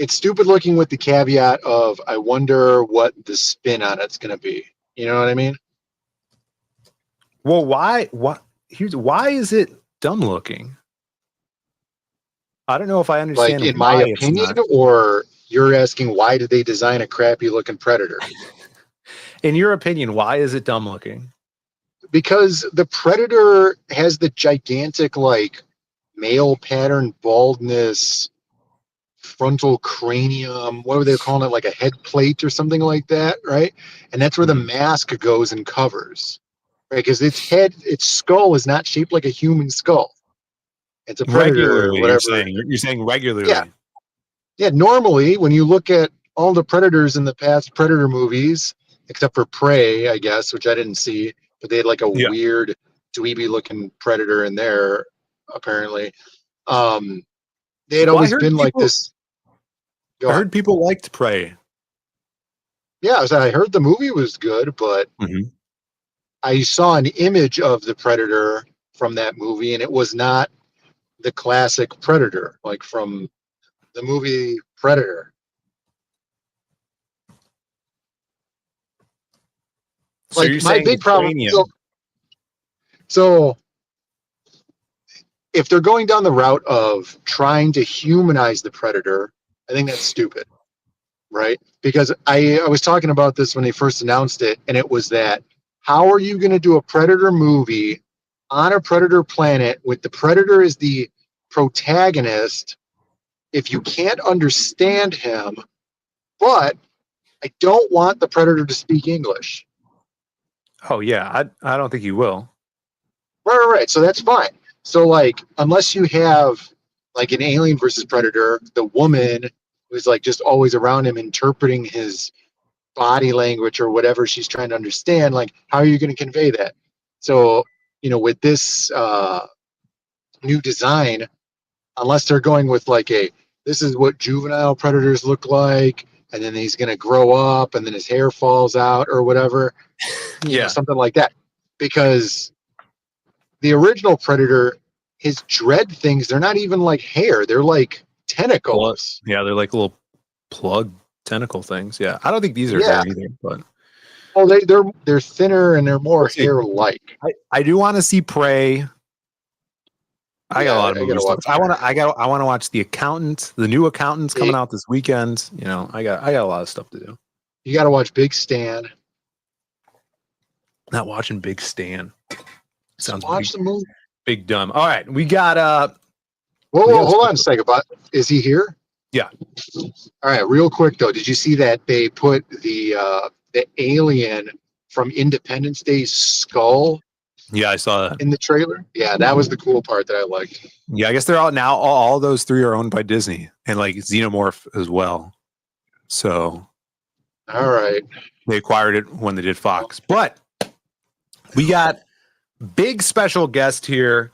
stupid looking with the caveat of I wonder what the spin on it's going to be. You know what I mean? Well, why is it dumb looking? I don't know if I understand. Like in my opinion, or you're asking why did they design a crappy looking Predator? In your opinion, why is it dumb looking? Because the Predator has the gigantic male pattern baldness, frontal cranium, what were they calling it, like a head plate or something like that, right? And that's where the mask goes and covers. right? Because its skull is not shaped like a human skull. It's a predator, Regularly, or whatever. you're saying regularly. Yeah. Yeah, normally when you look at all the predators in the past Predator movies, except for Prey, I guess, which I didn't see, but they had like a weird dweeby looking predator in there, apparently. They had always been like this. I heard people liked Prey. Yeah, I heard the movie was good, but I saw an image of the Predator from that movie, and it was not the classic Predator, like from the movie Predator. So like my big problem. So if they're going down the route of trying to humanize the Predator, I think that's stupid, right? Because I was talking about this when they first announced it, and it was that how are you going to do a Predator movie on a Predator planet with the Predator as the protagonist if you can't understand him, but I don't want the Predator to speak English. Oh yeah, I don't think he will. Right. So that's fine. So like, unless you have like an Alien versus Predator, the woman who's like just always around him interpreting his body language or whatever she's trying to understand, like how are you going to convey that? So, with this new design, unless they're going with like this is what juvenile predators look like, and then he's going to grow up and then his hair falls out or whatever, something like that. Because the original Predator, his dread things, they're not even like hair. They're like tentacles. Yeah, they're like little plug tentacle things. Yeah, I don't think these are hair either. But they're thinner and they're more hair-like. I do want to see Prey. I got a lot of movies. I want to watch The Accountant. The new Accountant's coming out this weekend. I got a lot of stuff to do. You got to watch Big Stan. Not watching Big Stan. Sounds watch the movie. Big dumb. All right, we got Whoa, hold on a second. Is he here? Yeah. All right, real quick though, did you see that they put the alien from Independence Day's skull? Yeah, I saw that in the trailer. Yeah, that was the cool part that I liked. Yeah, I guess they're all those three are owned by Disney and like Xenomorph as well. So, all right, they acquired it when they did Fox. But we got big special guest here.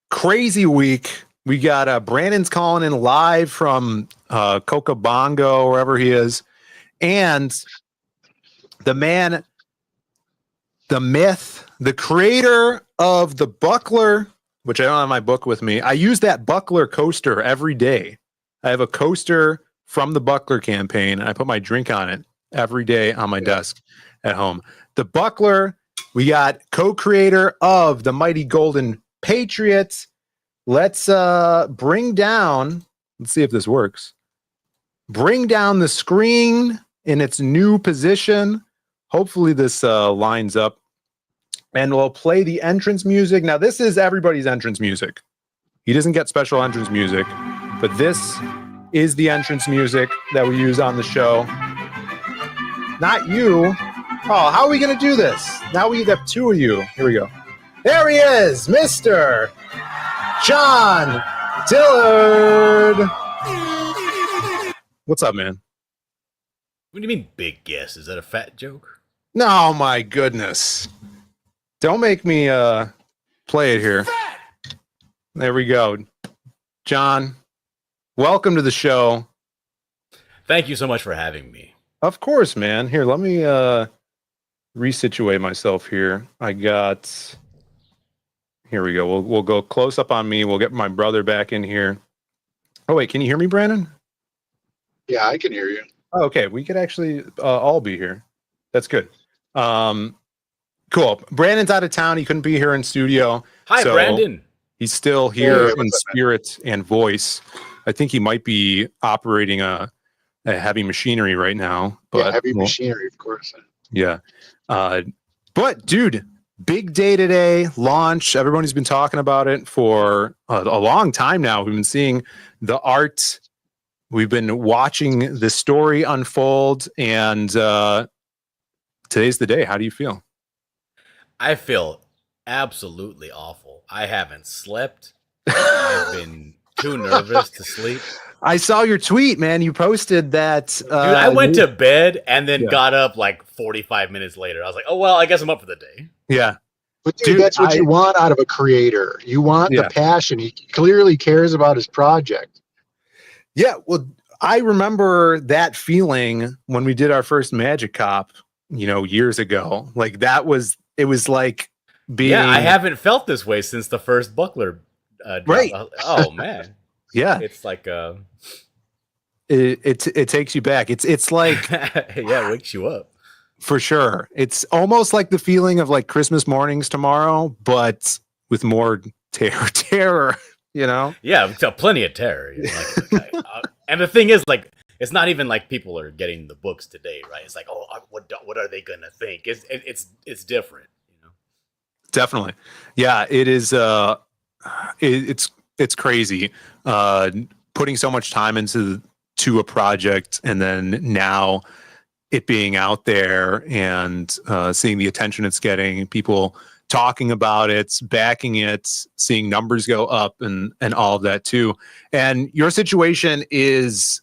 Crazy week. We got Brandon's calling in live from Cochabongo, wherever he is, and the man, the myth, the creator of the Buckler, which I don't have my book with me. I use that Buckler coaster every day. I have a coaster from the Buckler campaign. I put my drink on it every day on my desk at home. The Buckler, we got co-creator of the Mighty Golden Patriots. Let's bring down, let's see if this works. Bring down the screen in its new position. Hopefully this lines up. And we'll play the entrance music. Now, this is everybody's entrance music. He doesn't get special entrance music, but this is the entrance music that we use on the show. Not you. Oh, how are we going to do this? Now we have two of you. Here we go. There he is, Mr. John Dillard. What's up, man? What do you mean, big guess? Is that a fat joke? No, my goodness. Don't make me play it here. There we go. John, welcome to the show. Thank you so much for having me. Of course, man. Here, let me resituate myself here. Here we go. We'll go close up on me. We'll get my brother back in here. Oh, wait. Can you hear me, Brandon? Yeah, I can hear you. Oh, okay. We could actually all be here. That's good. Cool. Brandon's out of town. He couldn't be here in studio. Hi, so Brandon. He's still here in spirit and voice. I think he might be operating a heavy machinery right now. But, yeah, heavy machinery, of course. Yeah. But, dude, big day today, launch. Everybody's been talking about it for a long time now. We've been seeing the art. We've been watching the story unfold. And today's the day. How do you feel? I feel absolutely awful. I haven't slept. I've been too nervous to sleep. I saw your tweet, man. You posted that. Dude, I went to bed and then got up like 45 minutes later. I was like, oh, well, I guess I'm up for the day. Yeah. But dude, that's what you want out of a creator. You want the passion. He clearly cares about his project. Yeah. Well, I remember that feeling when we did our first Magic Cop, years ago. Like it was like being. Yeah, I haven't felt this way since the first Buckler. Right. Oh, man. Yeah. It's like it takes you back. It's like yeah, it wakes you up. For sure. It's almost like the feeling of like Christmas mornings tomorrow, but with more terror, Yeah, plenty of terror. And the thing is, like, it's not even like people are getting the books today, right? It's like, oh, what are they gonna think? It's different, Definitely. Yeah, it is. It's crazy. Putting so much time into a project, and then now it being out there and seeing the attention it's getting, people talking about it, backing it, seeing numbers go up, and all of that too. And your situation is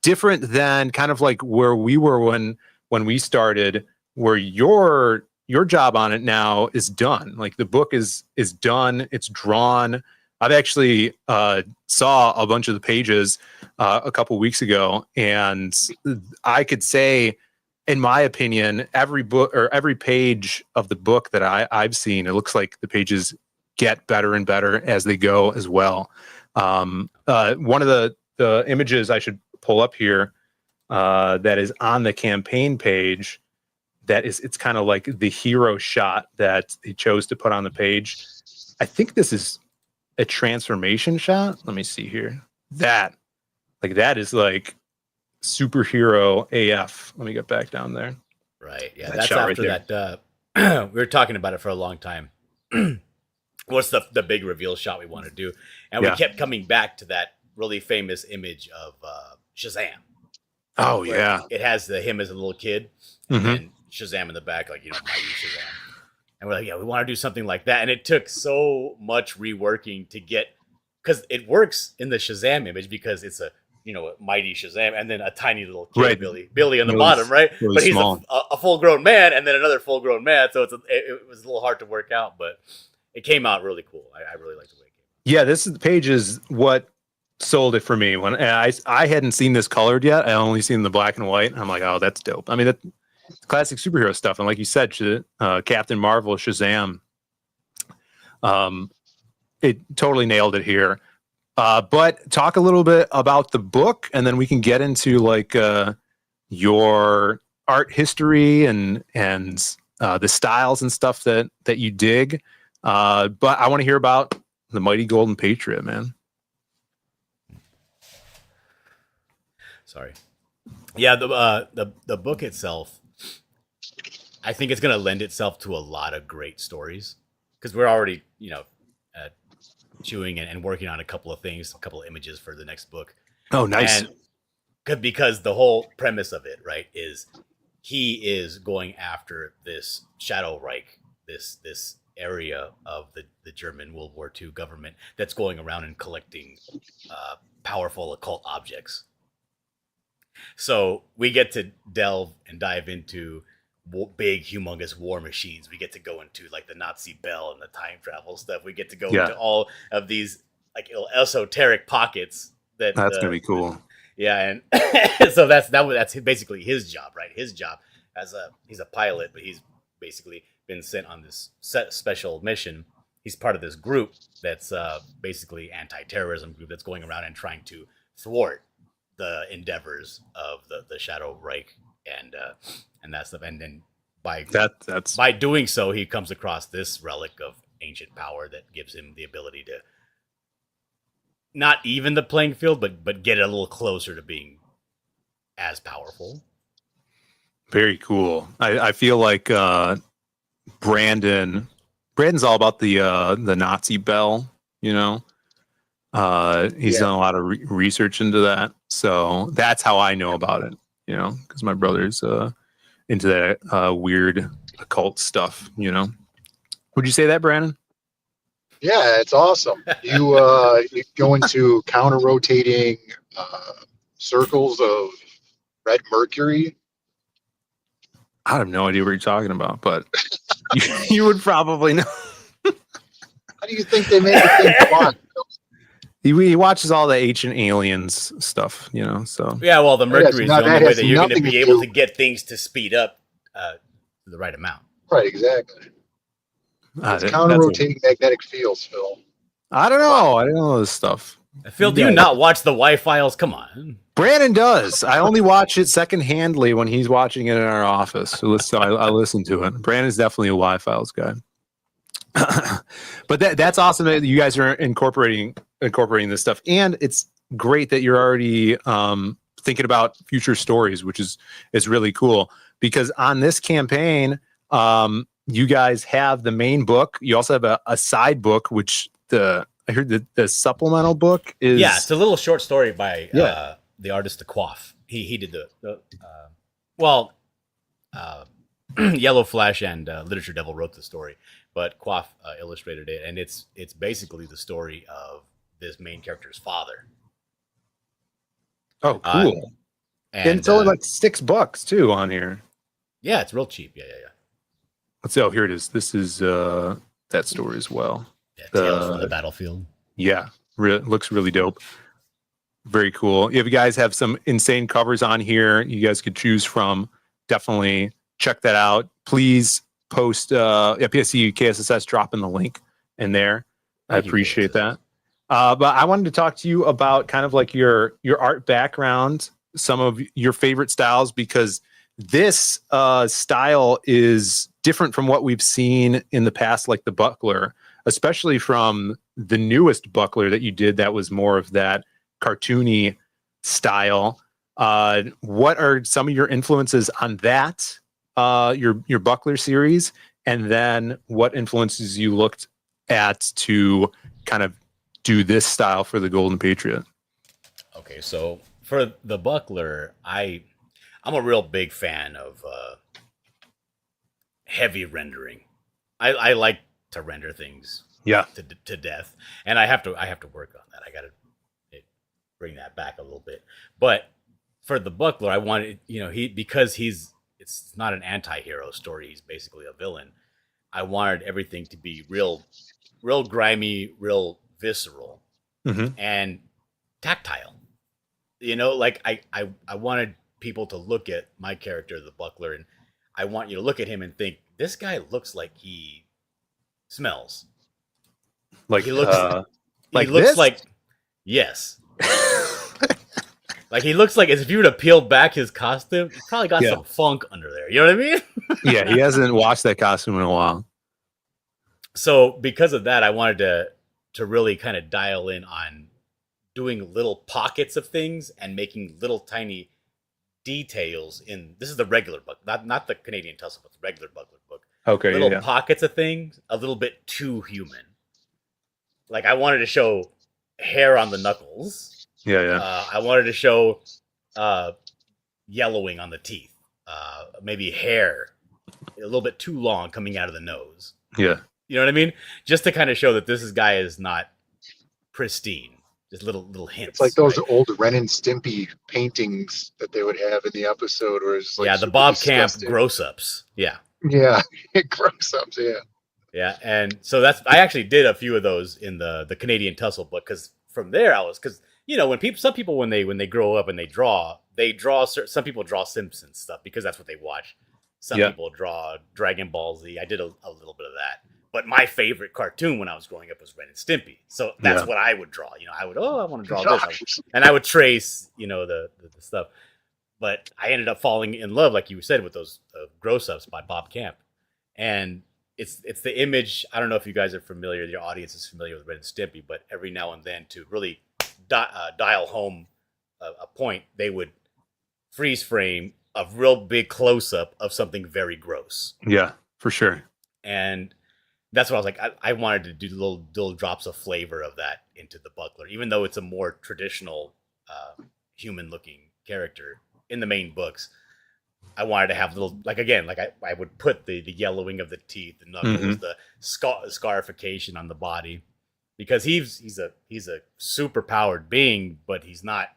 different than kind of like where we were when we started, where your job on it now is done. Like the book is done, it's drawn. I've actually saw a bunch of the pages a couple weeks ago, and I could say, in my opinion, every book or every page of the book that I've seen, it looks like the pages get better and better as they go as well. One of the images I should pull up here that is on the campaign page, it's kind of like the hero shot that he chose to put on the page. I think this is a transformation shot. Let me see here. That is like superhero AF. Let me get back down there. Right. Yeah. That's after that. We were talking about it for a long time. What's the big reveal shot we want to do? And we kept coming back to that really famous image of Shazam. Oh yeah. It has him as a little kid and Shazam in the back, like, mighty Shazam. And we're like, yeah, we want to do something like that. And it took so much reworking to get, because it works in the Shazam image because it's a mighty Shazam and then a tiny little kid, right. Billy on the bottom, right? Really but he's small. a full-grown man and then another full-grown man. So it was a little hard to work out, but it came out really cool. I really liked the way it came out. Yeah, this page is what sold it for me. When I hadn't seen this colored yet. I only seen the black and white. I'm like, oh, that's dope. I mean, that's classic superhero stuff. And like you said, Captain Marvel, Shazam, it totally nailed it here. But talk a little bit about the book, and then we can get into like your art history and the styles and stuff that you dig. But I want to hear about the Mighty Golden Patriot, man. Sorry. Yeah, the book itself, I think it's going to lend itself to a lot of great stories because we're already, chewing and working on a couple of things, a couple of images for the next book. Oh, nice. And because the whole premise of it, right, is he is going after this Shadow Reich, this area of the German World War II government that's going around and collecting powerful occult objects. So we get to delve and dive into big, humongous war machines. We get to go into like the Nazi bell and the time travel stuff. We get to go into all of these like esoteric pockets. That's gonna be cool. Yeah, and so that's basically his job, right? His job he's a pilot, but he's basically been sent on this special mission. He's part of this group that's basically anti-terrorism group that's going around and trying to thwart the endeavors of the Shadow Reich and that stuff. And then by doing so, he comes across this relic of ancient power that gives him the ability to not even the playing field, but get it a little closer to being as powerful. Very cool. I feel like Brandon's all about the Nazi bell, He's done a lot of research into that. So that's how I know about it, because my brother's into that weird occult stuff, you know. Would you say that, Brandon? Yeah, it's awesome. You go into counter-rotating circles of red mercury. I have no idea what you're talking about, but you would probably know. How do you think they made the thing fly? He watches all the Ancient Aliens stuff, you know. So Yeah, well, the mercury is the only way that you're going to nothing be to able do- to get things to speed up the right amount. Right, exactly. It's counter-rotating magnetic fields, Phil. I don't know. I don't know this stuff. Phil, do you not watch the Y-Files? Come on. Brandon does. I only watch it secondhandly when he's watching it in our office. So I listen to it. Brandon's definitely a Y-Files guy. But that's awesome that you guys are incorporating this stuff, and it's great that you're already thinking about future stories, which is really cool. Because on this campaign, you guys have the main book. You also have a side book, which I heard the supplemental book is it's a little short story by the artist The Quaff. He did Yellow Flash and Literature Devil wrote the story, but Quaff illustrated it, and it's basically the story of this main character's father. Oh, cool! And it's only like $6 too on here. Yeah, it's real cheap. Yeah. Let's see. Oh, here it is. This is that story as well. Yeah, Tales from the Battlefield. Yeah, looks really dope. Very cool. If you guys have some insane covers on here, you guys could choose from. Definitely check that out. Please post PSC KSSS dropping the link in there. I appreciate that. But I wanted to talk to you about kind of like your art background, some of your favorite styles, because this style is different from what we've seen in the past, like the Buckler, especially from the newest Buckler that you did that was more of that cartoony style. What are some of your influences on that, your Buckler series? And then what influences you looked at to kind of do this style for the Golden Patriot? Okay, so for the Buckler, I'm a real big fan of heavy rendering. I like to render things to death, and I have to work on that. I got to bring that back a little bit. But for the Buckler, I wanted, because it's not an anti-hero story. He's basically a villain. I wanted everything to be real grimy, real visceral, and tactile. Like I wanted people to look at my character, the Buckler, and I want you to look at him and think, this guy looks like he smells. Like he looks like he looks this? like yes. Like he looks like, as if you were to peel back his costume, he's probably got some funk under there. You know what I mean? Yeah, he hasn't washed that costume in a while. So because of that, I wanted to really kind of dial in on doing little pockets of things and making little tiny details in. This is the regular book, not the Canadian Tussle, but the regular Buckler book. Okay, little pockets of things, a little bit too human. Like I wanted to show hair on the knuckles. I wanted to show yellowing on the teeth. Maybe hair a little bit too long coming out of the nose. Yeah. You know what I mean? Just to kind of show that this guy is not pristine. Just little hints. It's like those old Ren and Stimpy paintings that they would have in the episode, where it's like the Bob Camp gross-ups. Yeah, gross-ups. Yeah, and so I actually did a few of those in the Canadian Tussle book, because from there when some people when they grow up and they draw. Some people draw Simpsons stuff because that's what they watch. Some people draw Dragon Ball Z. I did a little bit of that. But my favorite cartoon when I was growing up was Ren and Stimpy. So that's what I would draw. I want to draw this. And I would trace, the stuff. But I ended up falling in love, like you said, with those gross-ups by Bob Camp. And it's the image. I don't know if you guys are familiar, your audience is familiar with Ren and Stimpy, but every now and then, to really dial home a point, they would freeze frame a real big close-up of something very gross. Yeah, for sure. And that's what I was like. I wanted to do little drops of flavor of that into the Buckler, even though it's a more traditional human-looking character in the main books. I wanted to have little, like, again, like I would put the yellowing of the teeth, the knuckles, the scarification on the body, because he's a super powered being, but he's not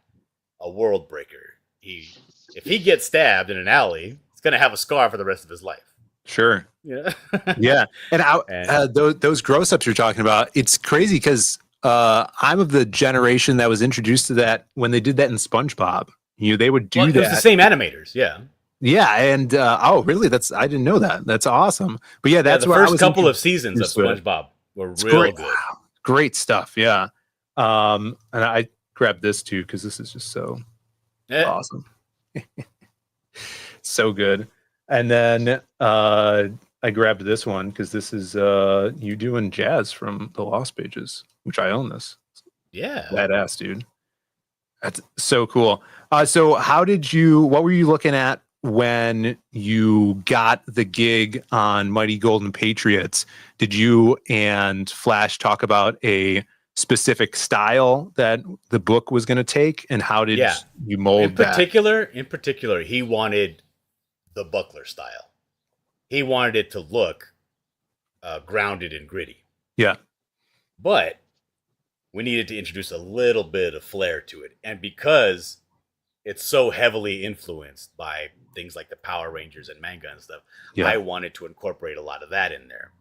a world breaker. If he gets stabbed in an alley, he's gonna have a scar for the rest of his life. Sure. Yeah. Yeah. And those gross ups you're talking about, it's crazy because I'm of the generation that was introduced to that when they did that in SpongeBob. They would do that. It was the same animators, yeah. Yeah, and oh, really? I didn't know that. That's awesome. But yeah, that's the where first couple of seasons of SpongeBob were real good. Wow. Great stuff. Yeah. And I grabbed this too because this is just so awesome. So good. And then I grabbed this one because this is you doing jazz from the Lost Pages, which I own this. Yeah. Badass, dude. That's so cool. So what were you looking at when you got the gig on Mighty Golden Patriots? Did you and Flash talk about a specific style that the book was going to take, and how did you mold that? In particular, he wanted the Buckler style. He wanted it to look grounded and gritty. Yeah. But we needed to introduce a little bit of flair to it. And because it's so heavily influenced by things like the Power Rangers and manga and stuff, I wanted to incorporate a lot of that in there,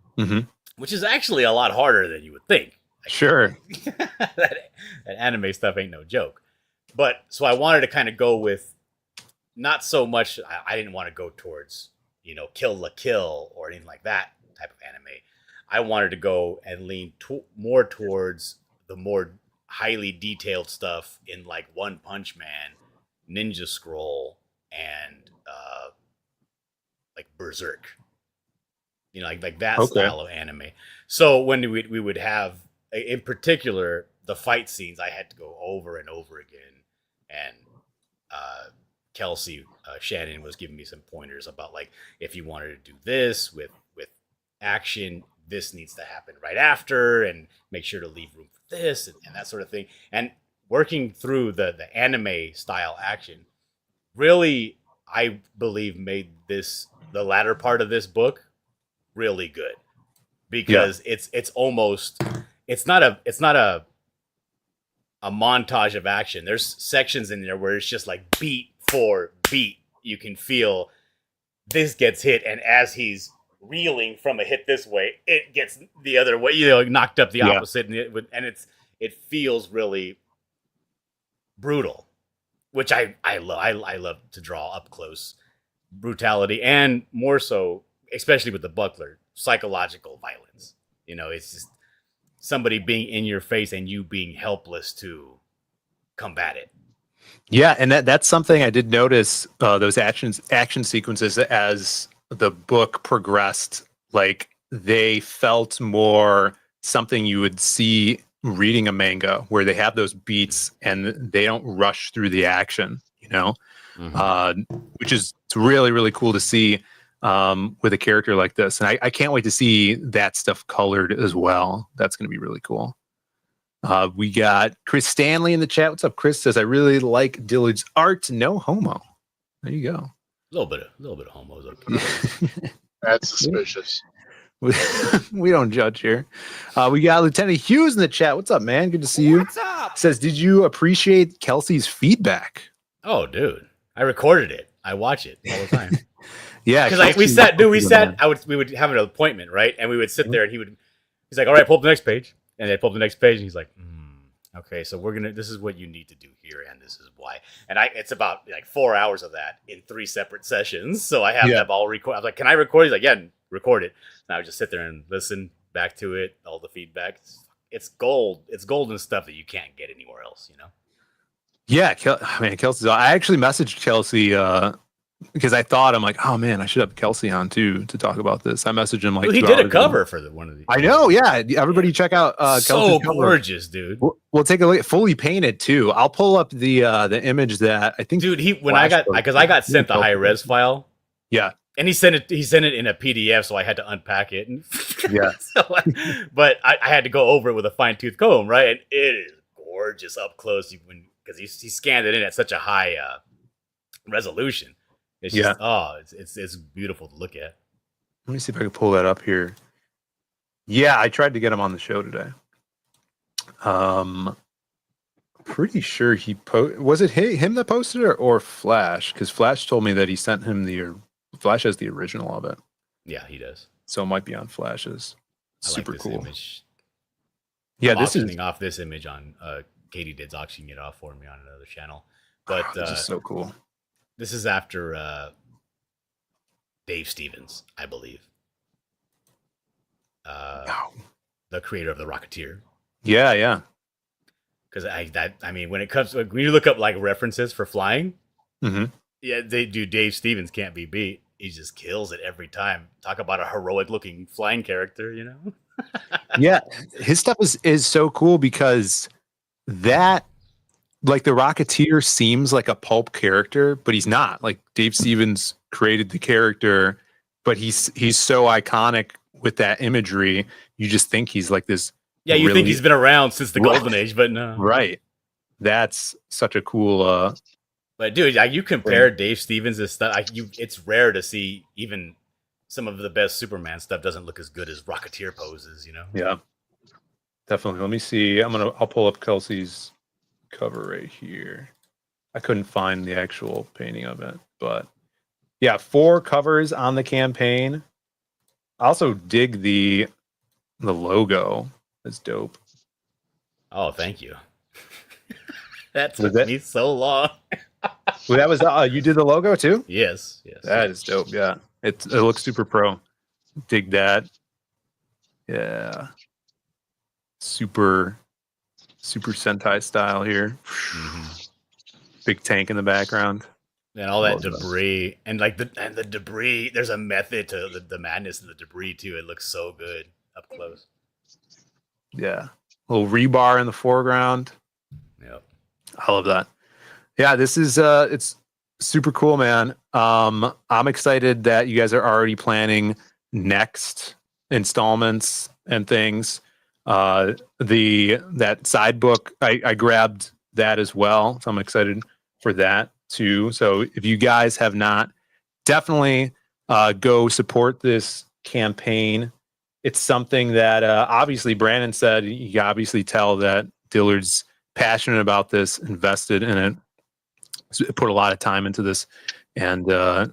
which is actually a lot harder than you would think. Sure. that anime stuff ain't no joke. But so I wanted to kind of go with not so much, I didn't want to go towards, Kill la Kill or anything like that type of anime. I wanted to go and lean more towards the more highly detailed stuff in like One Punch Man, Ninja Scroll, and like Berserk. Like that style of anime. So when we would have, in particular, the fight scenes, I had to go over and over again. And Kelsey Shannon was giving me some pointers about, like, if you wanted to do this with action, this needs to happen right after, and make sure to leave room for this and that sort of thing. And working through the anime style action really, I believe, made the latter part of this book really good, because it's almost, it's not a montage of action. There's sections in there where it's just like beat for beat. You can feel this gets hit, and as he's reeling from a hit this way, it gets the other way, knocked up the opposite, and it feels really brutal, which I love. I love to draw up close brutality, and more so, especially with the Buckler, psychological violence. It's just somebody being in your face and you being helpless to combat it. Yeah, and that's something I did notice, those action sequences as the book progressed. Like, they felt more something you would see reading a manga, where they have those beats and they don't rush through the action, which is really, really cool to see with a character like this. And I can't wait to see that stuff colored as well. That's going to be really cool. We got Chris Stanley in the chat. What's up? Chris says, I really like Dillard's art. No homo. There you go. A little bit of homos. Okay. That's suspicious. We don't judge here. We got Lieutenant Hughes in the chat. What's up, man? Good to see you. What's up? Says, did you appreciate Kelsey's feedback? Oh, dude, I recorded it. I watch it all the time. Yeah, because we would have an appointment, right? And we would sit there, and he's like, all right, pull up the next page. And they pull up the next page, and he's like, okay, so this is what you need to do here, and this is why. And it's about like 4 hours of that in 3 separate sessions. So I have them all record. I was like, can I record? He's like, yeah, record it. And I would just sit there and listen back to it, all the feedback. It's gold. It's golden stuff that you can't get anywhere else, Yeah, Kelsey's. I actually messaged Kelsey because I thought, I'm like, oh man, I should have Kelsey on too to talk about this. I messaged him like, he did a cover for one of these. I know, yeah. Everybody check out so Kelsey's gorgeous, dude. We'll take a look. Fully painted too. I'll pull up the image that I think. Dude, I got sent the high res file. Yeah, and he sent it in a PDF, so I had to unpack it. And yeah, but I had to go over it with a fine tooth comb, right? And it is gorgeous up close because he scanned it in at such a high resolution. It's just it's beautiful to look at. Let me see if I can pull that up here. Yeah, I tried to get him on the show today. Pretty sure was it him that posted it or Flash? Because Flash told me that he sent him Flash has the original of it. Yeah, he does. So it might be on Flash's. Super like this cool. Image. Yeah, I'm this is auctioning off this image on Katie did's auctioning it off for me on another channel. But this is so cool. This is after Dave Stevens, I believe. The creator of the Rocketeer. Yeah. Because when you look up like references for flying, mm-hmm. yeah, Dave Stevens can't be beat. He just kills it every time. Talk about a heroic looking flying character, you know? Yeah, his stuff is so cool because that, like, the Rocketeer seems like a pulp character, but he's not. Like, Dave Stevens created the character, but he's so iconic with that imagery. You just think he's like this. Yeah, you think he's been around since the Golden Age, but no. Right. That's such a cool. But dude, you compare Dave Stevens' stuff. It's rare to see even some of the best Superman stuff doesn't look as good as Rocketeer poses, you know? Yeah, definitely. Let me see. I'll pull up Kelsey's cover right here. I couldn't find the actual painting of it, but yeah, 4 covers on the campaign. I also dig the logo. It's dope. Oh, thank you. That took me so long. Well, that was you did the logo too? Yes. That is dope. Yeah, it looks super pro. Dig that. Yeah, super Sentai style here. Mm-hmm. Big tank in the background. And all that debris, and the debris. There's a method to the madness of the debris too. It looks so good up close. Yeah, a little rebar in the foreground. Yep, I love that. Yeah, this is it's super cool, man. I'm excited that you guys are already planning next installments and things. That side book, I grabbed that as well, so I'm excited for that too. So if you guys have not, definitely go support this campaign. It's something that obviously Brandon said. You can obviously tell that Dillard's passionate about this, invested in it, put a lot of time into this, and go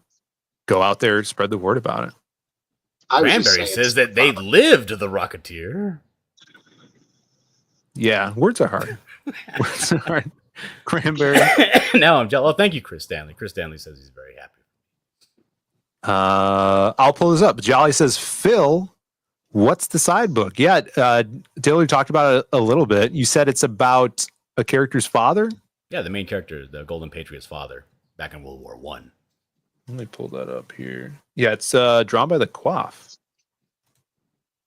out there, spread the word about it. Cranberry says that they lived the Rocketeer. Yeah, words are hard. Words are hard. Cranberry. Now I'm jealous. Oh, thank you, Chris Stanley. Chris Stanley says he's very happy. I'll pull this up. Jolly says, Phil, what's the side book? Yeah, Dillard talked about it a little bit. You said it's about a character's father? Yeah, the main character, the Golden Patriot's father, back in World War I. Let me pull that up here. Yeah, it's drawn by the Quaff.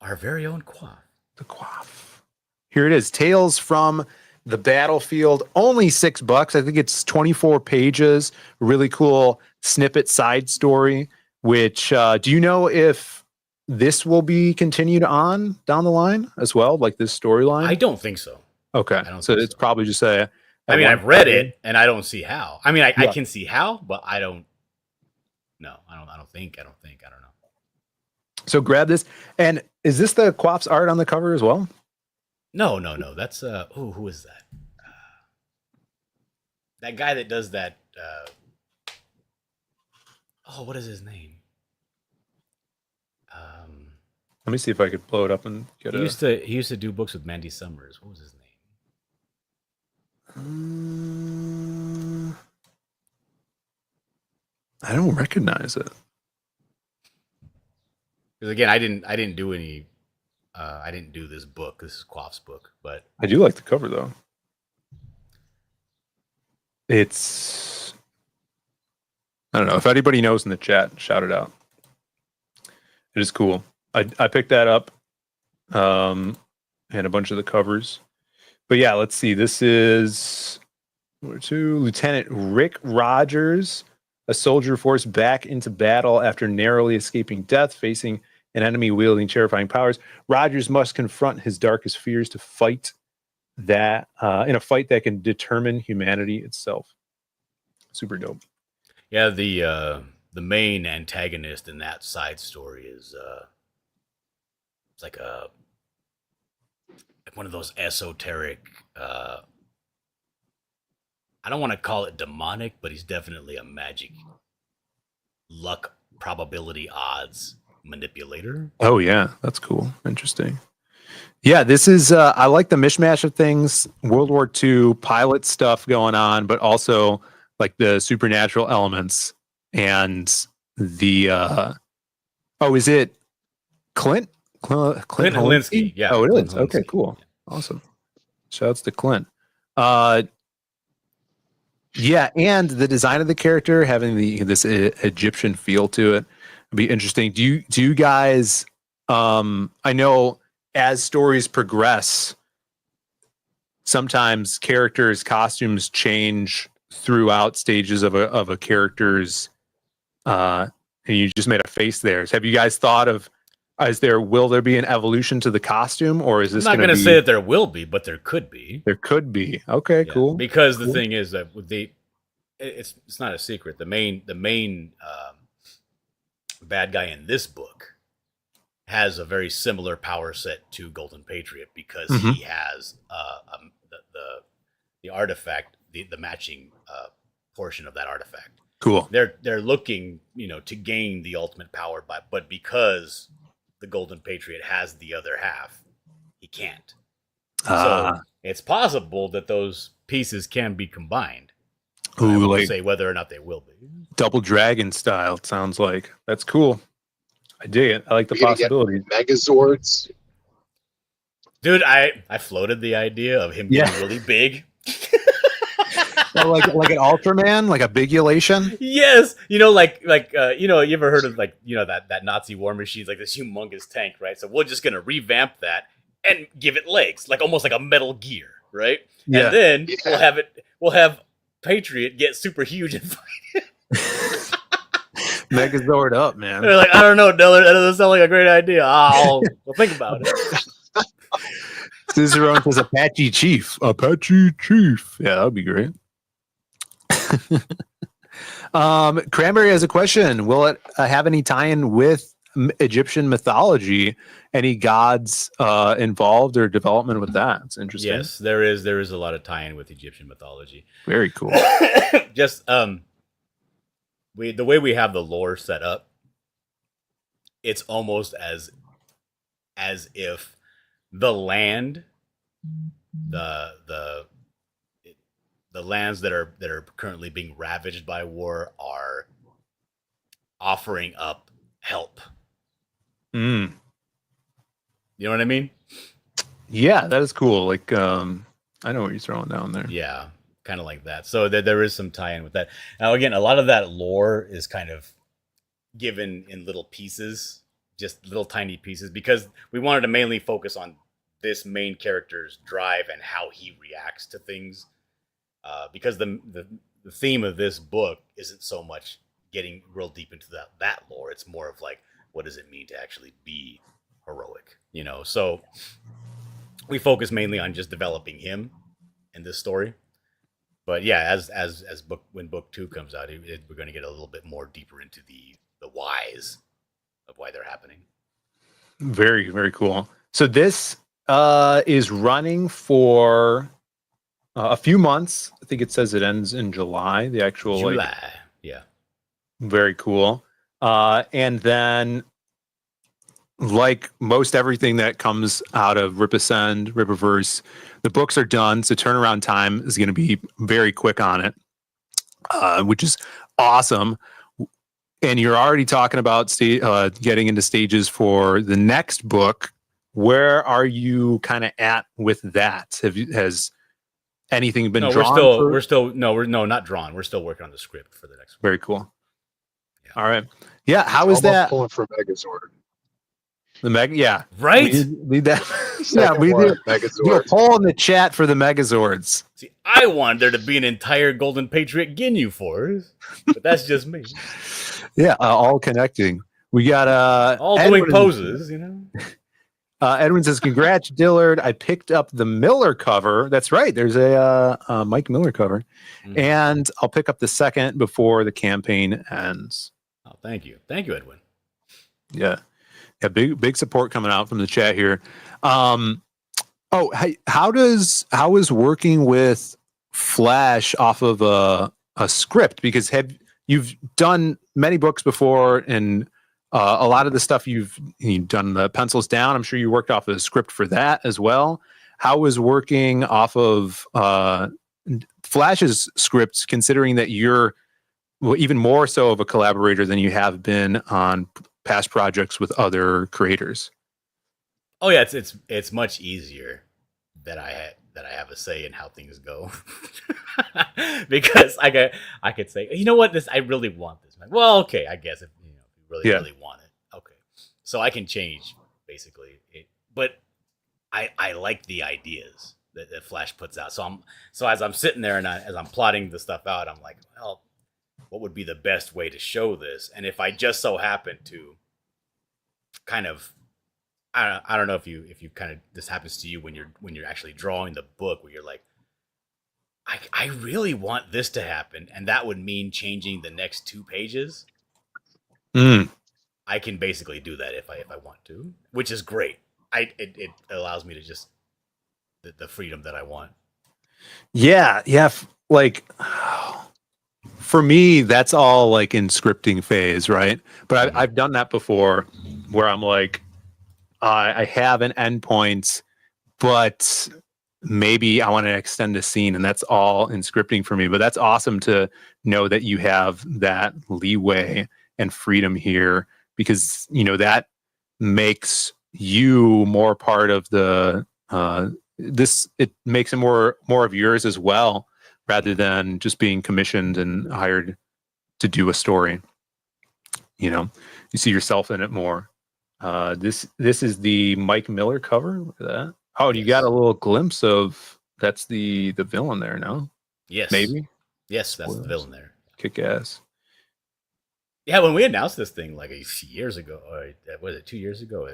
Our very own Quaff. The Quaff. Here it is. Tales from the Battlefield. Only $6. I think it's 24 pages. Really cool snippet side story. Which do you know if this will be continued on down the line as well, like this storyline? I don't think so. Okay, so it's probably just a. I mean, I've read it and I don't see how. I mean, I can see how, but I don't. No, I don't think. I don't know. So grab this, and is this the Quaff's art on the cover as well? No. That's who is that? That guy that does that. What is his name? Let me see if I could blow it up and get he used to do books with Mandy Summers. What was his name? I don't recognize it. Because again, I didn't do any. I didn't do this book. This is Quaff's book, but I do like the cover though. It's. I don't know if anybody knows in the chat. Shout it out. It is cool. I picked that up, and a bunch of the covers. But yeah, let's see. This is Lieutenant Rick Rogers, a soldier forced back into battle after narrowly escaping death, facing an enemy wielding terrifying powers. Rogers must confront his darkest fears to fight that in a fight that can determine humanity itself. Super dope. Yeah, the the main antagonist in that side story is it's like one of those esoteric. I don't want to call it demonic, but he's definitely a magic, luck, probability, odds manipulator. Oh yeah, that's cool. Interesting. Yeah, this is I like the mishmash of things, World War II pilot stuff going on, but also like the supernatural elements and the is it Clint Holinsky? Yeah. Oh, it Clint is. Holinsky. Okay, cool. Awesome. Shouts to Clint. Yeah, and the design of the character having this Egyptian feel to it would be interesting. Do you guys I know as stories progress, sometimes characters' costumes change throughout stages of a character's and you just made a face there. So have you guys thought of will there be an evolution to the costume, or is this I'm not going to say that there will be, but there could be. There could be. Okay, yeah, cool. Because the thing is that with it's not a secret. The main bad guy in this book has a very similar power set to Golden Patriot because he has the artifact, the matching portion of that artifact. Cool. They're looking, to gain the ultimate power, but because the Golden Patriot has the other half, he can't. So it's possible that those pieces can be combined. I won't say whether or not they will be. Double Dragon style, it sounds like. That's cool. I dig it. I like the possibility. Megazords. Dude, I floated the idea of him getting really big. like an Ultraman, like a bigulation. Yes, you ever heard of that Nazi war machine, like this humongous tank, right? So we're just gonna revamp that and give it legs, like almost like a Metal Gear, right? Yeah. And then we'll have Patriot get super huge and fight him. Megazord up, man. They're like, I don't know, Dillard, that doesn't sound like a great idea. We'll think about it. Cicerone says Apache Chief. Apache Chief. Yeah, that'd be great. Cranberry has a question. Will it have any tie-in with Egyptian mythology? Any gods involved or development with that? It's interesting. Yes, there is a lot of tie-in with Egyptian mythology. Very cool. Just the way we have the lore set up, it's almost as if the land, the lands that are currently being ravaged by war are offering up help. You know what I mean? Yeah, that is cool. Like, I know what you're throwing down there. Yeah, kind of like that. So there is some tie-in with that. Now, again, a lot of that lore is kind of given in little pieces, just little tiny pieces, because we wanted to mainly focus on this main character's drive and how he reacts to things. Because the theme of this book isn't so much getting real deep into that lore. It's more of like, what does it mean to actually be heroic? So we focus mainly on just developing him in this story. But yeah, when book 2 comes out, we're going to get a little bit more deeper into the whys of why they're happening. Very, very cool. So this is running for a few months. I think it says it ends in July. The actual July, yeah. Very cool. And then, like most everything that comes out of Ripascend, Rippaverse, the books are done, so turnaround time is going to be very quick on it, which is awesome. And you're already talking about getting into stages for the next book. Where are you kind of at with that? Has anything been drawn? We're not drawn. We're still working on the script for the next one. Very cool. Yeah. All right. Yeah. How is that? Pulling for Megazord. Yeah. Right. Need that. Yeah. We do a poll in the chat for the Megazords. See, I wanted there to be an entire Golden Patriot Ginyu Force, but that's just me. Yeah. All connecting. We got all doing poses, Edwin says, congrats, Dillard. I picked up the Miller cover. That's right. There's a Mike Miller cover. And I'll pick up the second before the campaign ends. Oh, thank you, Edwin. Yeah, big support coming out from the chat here. How is working with Flash off of a script? Because you've done many books before, and a lot of the stuff you've done the pencils down. I'm sure you worked off a script for that as well. How is working off of Flash's scripts, considering that you're even more so of a collaborator than you have been on past projects with other creators? Oh yeah, it's much easier that I have a say in how things go. Because I could say, you know what, I really want this. Like, well, okay, I guess if you really want it, okay, so I can change basically it. But I like the ideas that Flash puts out. So as I'm sitting there and as I'm plotting the stuff out, I'm like, well, what would be the best way to show this? And if I just so happen to kind of, I don't know if you kind of, this happens to you when you're actually drawing the book, where you're like, I really want this to happen, and that would mean changing the next 2 pages. I can basically do that if I want to, which is great. It allows me to just the freedom that I want. Yeah. Like, for me, that's all like in scripting phase, right? But I've done that before, where I'm like, I have an endpoint, but maybe I want to extend a scene, and that's all in scripting for me. But that's awesome to know that you have that leeway and freedom here, because that makes you more part of the it makes it more of yours as well, rather than just being commissioned and hired to do a story. You see yourself in it more. This is the Mike Miller cover. Look at that. Oh, you got a little glimpse of, that's the villain there, no? Yes. Maybe? Yes, that's the villain there. Kick ass. Yeah, when we announced this thing like a few years ago, or was it 2 years ago?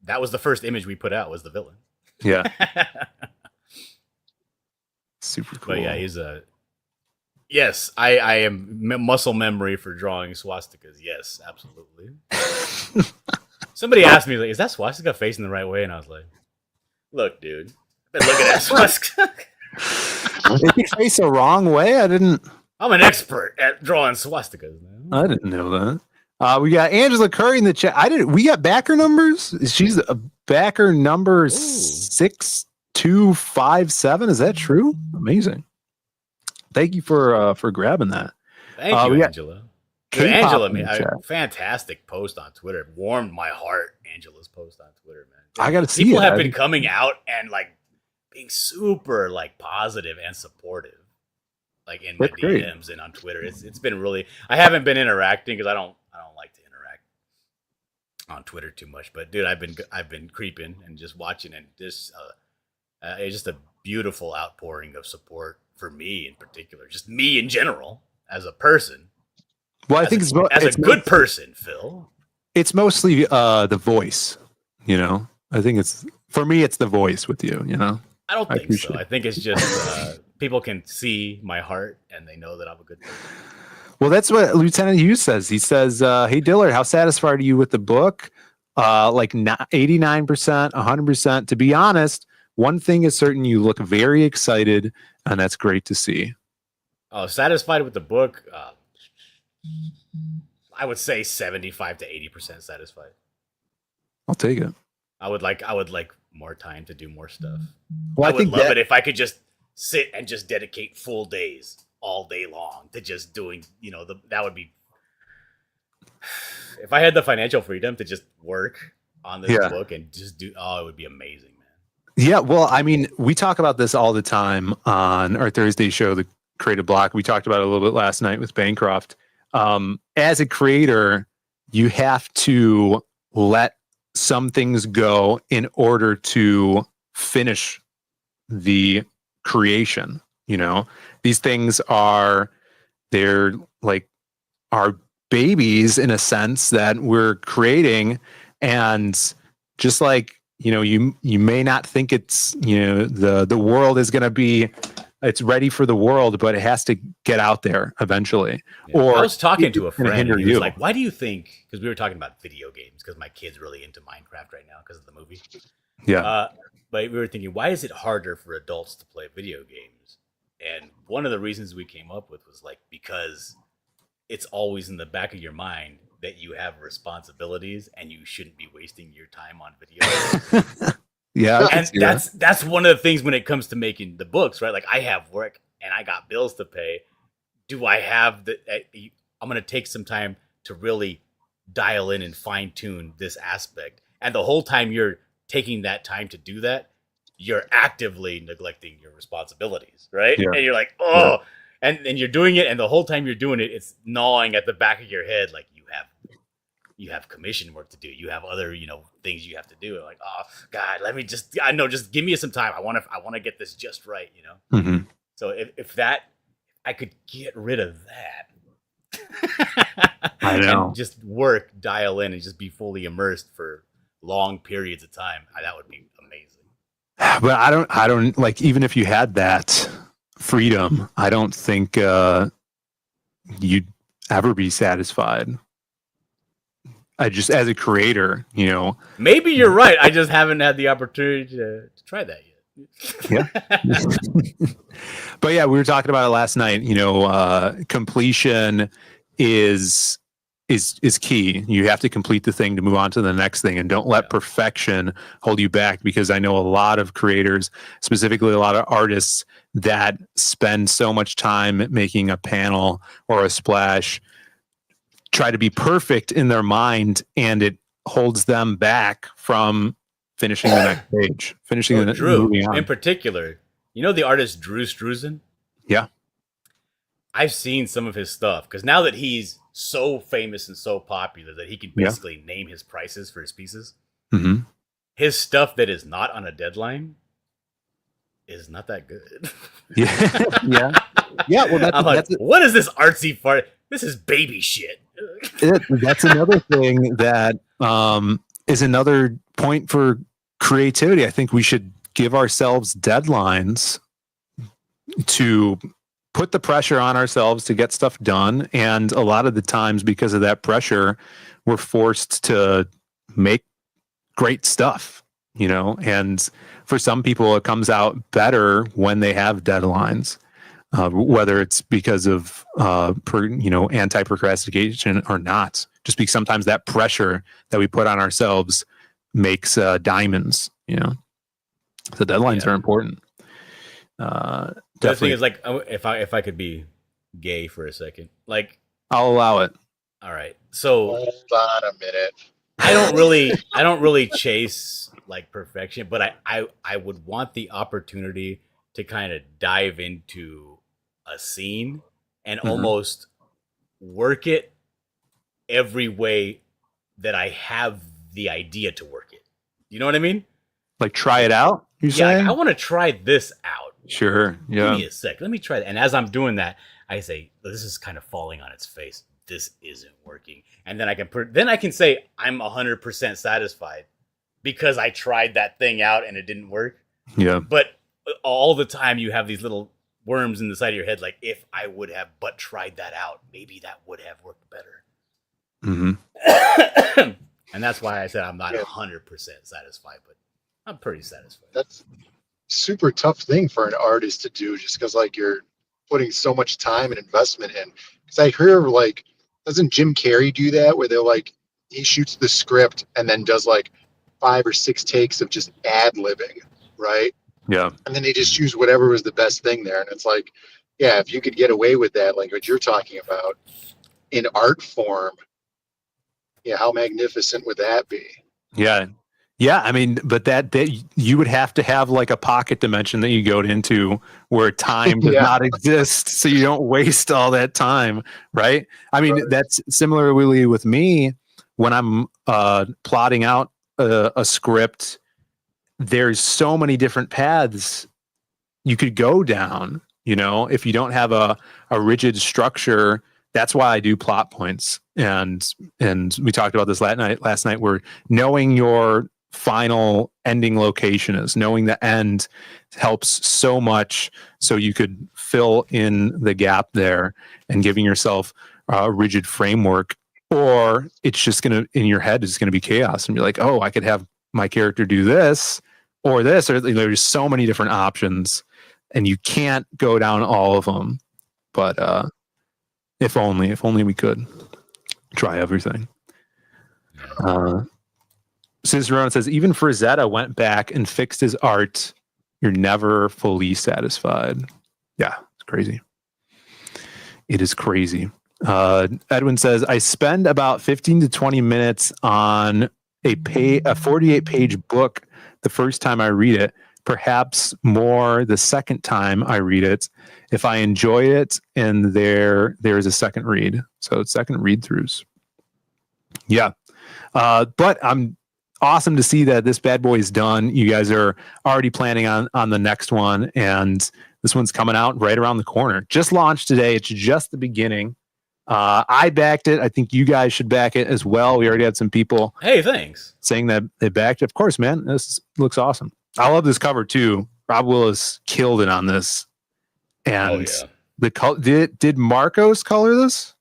That was the first image we put out, was the villain. Yeah. Super cool. But yeah, he's yes, I am muscle memory for drawing swastikas. Yes, absolutely. Somebody asked me, like, is that swastika facing the right way? And I was like, look, dude, I've been looking at swastika. If you face the wrong way, I'm an expert at drawing swastikas, man. I didn't know that. We got Angela Curry in the chat. We got backer numbers. She's a backer number 6257. Is that true? Amazing. Thank you for grabbing that. Thank you, Angela. Dude, Angela, fantastic post on Twitter. It warmed my heart. Angela's post on Twitter, man. I got to see people it. have been coming out and like being super like positive and supportive, like in my DMs and on Twitter. It's been really. I haven't been interacting because I don't like to interact on Twitter too much. But dude, I've been creeping and just watching, and this it's just a beautiful outpouring of support for me in particular, just me in general as a person. Well, I think it's a good person, Phil. It's mostly the voice, I think for me, it's the voice with you, I don't think so. I think it's just people can see my heart and they know that I'm a good person. Well, that's what Lieutenant Hughes says. He says, hey, Dillard, how satisfied are you with the book? Like 89%, 100%. To be honest, one thing is certain, you look very excited, and that's great to see. Oh, satisfied with the book? I would say 75 to 80% satisfied. I'll take it. I would like more time to do more stuff. Well, I would love it if I could just sit and just dedicate full days all day long to just doing, that would be, if I had the financial freedom to just work on this book and just it would be amazing, man. Yeah, well, I mean, we talk about this all the time on our Thursday show, The Creative Block. We talked about it a little bit last night with Bancroft. As a creator, you have to let some things go in order to finish the creation. These things they're like our babies in a sense that we're creating, and just like you may not think it's the world is going to be it's ready for the world, but it has to get out there eventually. Yeah. Or I was talking to a friend, and he was you. like, "Why do you think?" Because we were talking about video games, because my kid's really into Minecraft right now because of the movie. Yeah. But we were thinking, why is it harder for adults to play video games? And one of the reasons we came up with was like, because it's always in the back of your mind that you have responsibilities and you shouldn't be wasting your time on video games. Yeah. And that's one of the things when it comes to making the books, right? Like, I have work and I got bills to pay. Do I have I'm going to take some time to really dial in and fine tune this aspect. And the whole time you're taking that time to do that, you're actively neglecting your responsibilities, right? Yeah. And you're like, oh, yeah. and you're doing it. And the whole time you're doing it, it's gnawing at the back of your head. Like, you have commission work to do. You have other, things you have to do. Like, oh God, just give me some time. I want to get this just right, Mm-hmm. So if I could get rid of that, I know, and just dial in and just be fully immersed for long periods of time, that would be amazing. But I don't like, even if you had that freedom, I don't think you'd ever be satisfied. I just, as a creator, maybe you're right. I just haven't had the opportunity to try that yet. Yeah. But yeah, we were talking about it last night. Completion is key. You have to complete the thing to move on to the next thing, and don't let perfection hold you back, because I know a lot of creators, specifically a lot of artists, that spend so much time making a panel or a splash, try to be perfect in their mind, and it holds them back from finishing the next page, moving on. In particular, the artist Drew Struzan? Yeah. I've seen some of his stuff, because now that he's so famous and so popular that he can basically name his prices for his pieces, mm-hmm. his stuff that is not on a deadline is not that good. Yeah. Well, what is this artsy part? This is baby shit. That's another thing that is another point for creativity. I think we should give ourselves deadlines to put the pressure on ourselves to get stuff done. And a lot of the times, because of that pressure, we're forced to make great stuff, and for some people, it comes out better when they have deadlines. Whether it's because of anti-procrastination or not, just because sometimes that pressure that we put on ourselves makes diamonds. So deadlines are important. The thing is, like, if I could be gay for a second, like, I'll allow it. All right, so hold on a minute. I don't really chase like perfection, but I would want the opportunity to kind of dive into a scene and almost work it every way that I have the idea to work it. You know what I mean? Like, try it out? You're saying? I want to try this out. Sure. Yeah. Give me a sec. Let me try that. And as I'm doing that, I say, this is kind of falling on its face. This isn't working. And then I can say I'm 100% satisfied because I tried that thing out and it didn't work. Yeah. But all the time you have these little worms in the side of your head, like, if I would have but tried that out, maybe that would have worked better. Mm-hmm. And that's why I said I'm not 100% satisfied, but I'm pretty satisfied. That's super tough thing for an artist to do, just because like you're putting so much time and investment in. Because I hear, like, doesn't Jim Carrey do that, where they're like, he shoots the script and then does like 5 or 6 takes of just ad-libbing, right? Yeah. And then they just choose whatever was the best thing there. And it's like, yeah, if you could get away with that, like what you're talking about, in art form, yeah, how magnificent would that be? Yeah. Yeah. I mean, but that you would have to have like a pocket dimension that you go into where time does not exist, so you don't waste all that time, right? I mean, that's similarly with me when I'm plotting out a script. There's so many different paths you could go down, if you don't have a rigid structure. That's why I do plot points. And we talked about this last night, where knowing your final ending location is. Knowing the end helps so much, so you could fill in the gap there and giving yourself a rigid framework, or it's just gonna, in your head, it's gonna be chaos and be like, oh, I could have my character do this, or there's so many different options and you can't go down all of them. But if only we could try everything. Cicerone says, even Frazetta went back and fixed his art. You're never fully satisfied. Yeah, it's crazy. It is crazy. Edwin says, I spend about 15 to 20 minutes on a 48-page book the first time I read it, perhaps more the second time I read it, if I enjoy it and there is a second read. So it's second read-throughs. Yeah. But I'm awesome to see that this bad boy is done. You guys are already planning on the next one, and this one's coming out right around the corner. Just launched today. It's just the beginning. I backed it. I think you guys should back it as well. We already had some people thanks, saying that they backed it. Of course, man. This looks awesome. I love this cover too. Rob Willis killed it on this. And the did Marcos color this?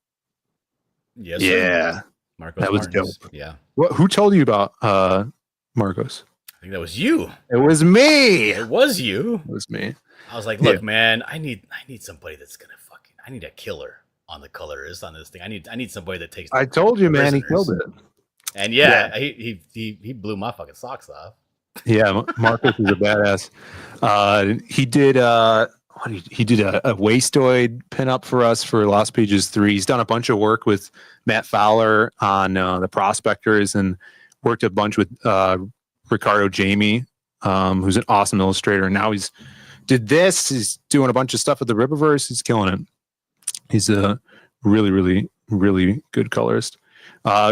Yes. Yeah. Marcos that was Martins. dope. Yeah. Who told you about Marcos? I think that was you. It was me. It was you. It was me. I was like, look, man, I need somebody that's gonna I need a killer on the colorist on this thing. I need somebody that takes. I told you, man, he killed it. And he blew my fucking socks off. Yeah, Marcus is a badass. He did a Wastoid pinup for us for Lost Pages 3. He's done a bunch of work with Matt Fowler on the Prospectors, and worked a bunch with Ricardo Jamie, who's an awesome illustrator. And now he's did this. He's doing a bunch of stuff with the Rippaverse. He's killing it. He's a really, really, really good colorist.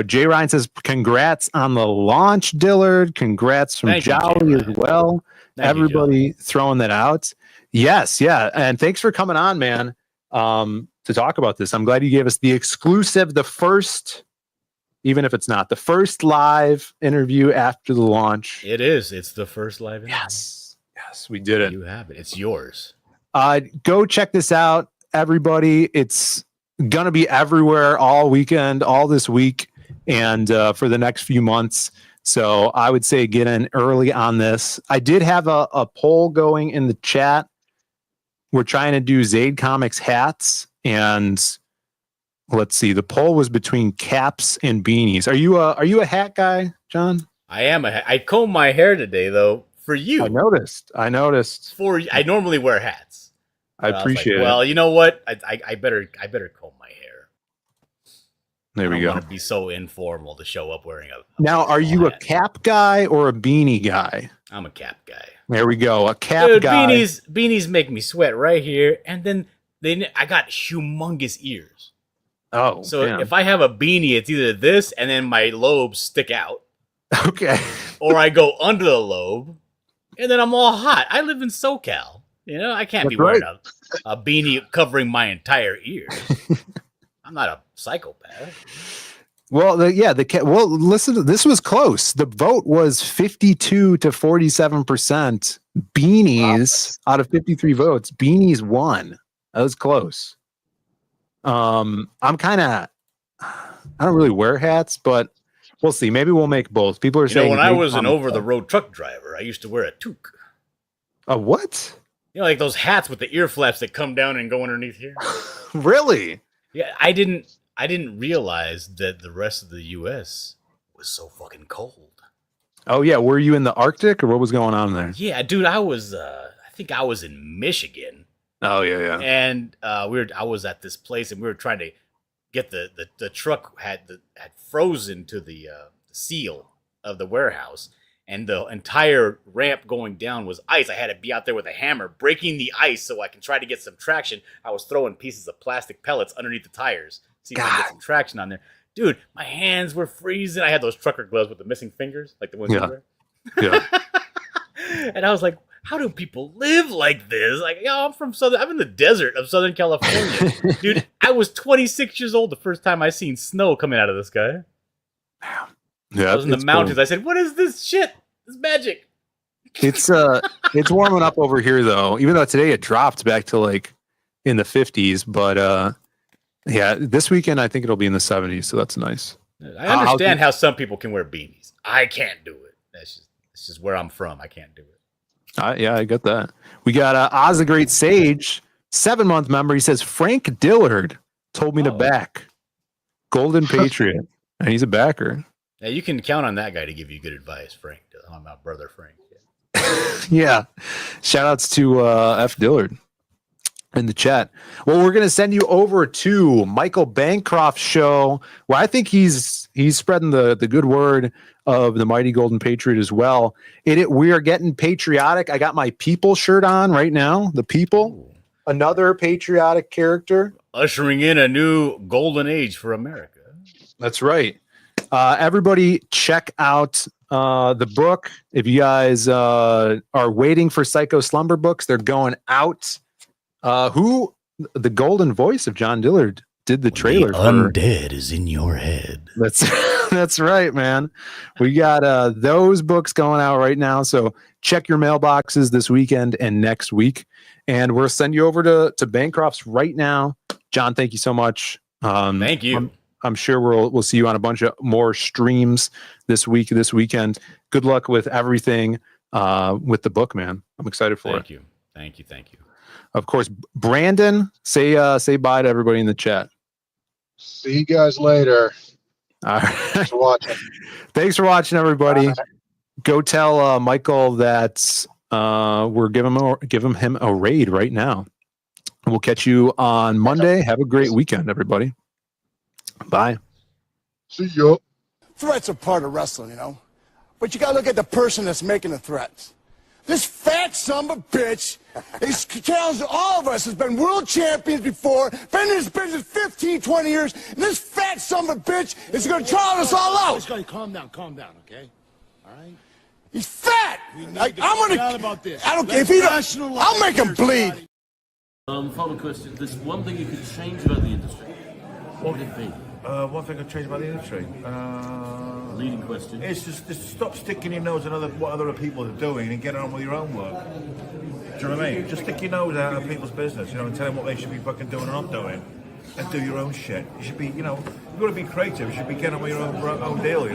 Jay Ryan says, congrats on the launch, Dillard. Congrats from Jolly as well. Everybody throwing that out. Yes, yeah. And thanks for coming on, man, to talk about this. I'm glad you gave us the exclusive, the first, even if it's not, the first live interview after the launch. It is. It's the first live interview. Yes. Yes, we did it. You have it. It's yours. Go check this out, everybody. It's going to be everywhere all weekend, all this week, and for the next few months. So I would say get in early on this. I did have a poll going in the chat. We're trying to do Zaid Comics hats, and let's see. The poll was between caps and beanies. Are you a hat guy, John? I am I combed my hair today, though. For you, I noticed. I normally wear hats. I appreciate it. Well, you know what? I better comb my hair. There we go. I don't want to be so informal to show up wearing a now, are you a cap guy or a beanie guy? I'm a cap guy. There we go. A cap Dude, guy. Beanies make me sweat right here, and then I got humongous ears. Oh, so damn. if I have a beanie, it's either this and then my lobes stick out. Okay. Or I go under the lobe, and then I'm all hot. I live in SoCal. You know, I can't be wearing a beanie covering my entire ear. I'm not a psychopath. Well, listen, this was close. The vote was 52 to 47%. Beanies out of 53 votes. Beanies won. That was close. I don't really wear hats, but we'll see. Maybe we'll make both. People are saying, when I was an over-the-road truck driver, I used to wear a toque. A what? You know, like those hats with the ear flaps that come down and go underneath here. Really? Yeah, I didn't realize that the rest of the U.S. was so fucking cold. Oh yeah, were you in the Arctic or what was going on there? Yeah, dude, I think I was in Michigan. Oh yeah. And I was at this place and we were trying to get the truck had frozen to the seal of the warehouse, and the entire ramp going down was ice. I had to be out there with a hammer breaking the ice so I can try to get some traction. I was throwing pieces of plastic pellets underneath the tires, see if I can get some traction on there. Dude, my hands were freezing. I had those trucker gloves with the missing fingers, like the ones you wear. Yeah. And I was like, how do people live like this? Like, I'm in the desert of Southern California. Dude, I was 26 years old the first time I seen snow coming out of the sky. Yeah, I was in the mountains. Cool. I said, what is this shit? It's magic. It's warming up over here though. Even though today it dropped back to like in the 50s, but yeah, this weekend I think it'll be in the 70s, so that's nice. I understand how some people can wear beanies. I can't do it. That's just where I'm from. I can't do it. Yeah, I get that. We got Oz the Great Sage, 7-month member. He says Frank Dillard told me to back Golden Patriot, and he's a backer. Yeah, you can count on that guy to give you good advice, Frank. I'm my brother, Frank. Yeah. Shout outs to F. Dillard in the chat. Well, we're going to send you over to Michael Bancroft's show, where I think he's spreading the good word of the mighty Golden Patriot as well. We are getting patriotic. I got my People shirt on right now. The People, another patriotic character. Ushering in a new golden age for America. That's right. Everybody check out the book. If you guys are waiting for Psycho Slumber books, they're going out. The golden voice of John Dillard did the trailer. Undead is in your head. That's right, man. We got those books going out right now. So check your mailboxes this weekend and next week. And we'll send you over to Bancroft's right now. John, thank you so much. Thank you. I'm sure we'll see you on a bunch of more streams this weekend. Good luck with everything with the book, man. I'm excited for it. Thank you. Of course, Brandon, say bye to everybody in the chat. See you guys later. All right. Thanks for watching. Thanks for watching, everybody. Go tell Michael that we're giving him a raid right now. We'll catch you on Monday. Have a great weekend, everybody. Bye. See you. Threats are part of wrestling, but you gotta look at the person that's making the threats. This fat son of a bitch is challenging all of us, has been world champions before, been in this business 15, 20 years, and this fat son of a bitch is gonna trial us all out. Calm down, okay? All right? He's fat. I'm gonna. About this. I don't care if he don't. I'll make him bleed. Final question. There's one thing you could change about the industry. What would it be? One thing I'd change about the industry. Leading question. It's just stop sticking your nose in what other people are doing and get on with your own work. Do you know what I mean? Just stick your nose out of people's business, and tell them what they should be fucking doing and not doing, and do your own shit. You should be, you've got to be creative. You should be getting on with your own deal,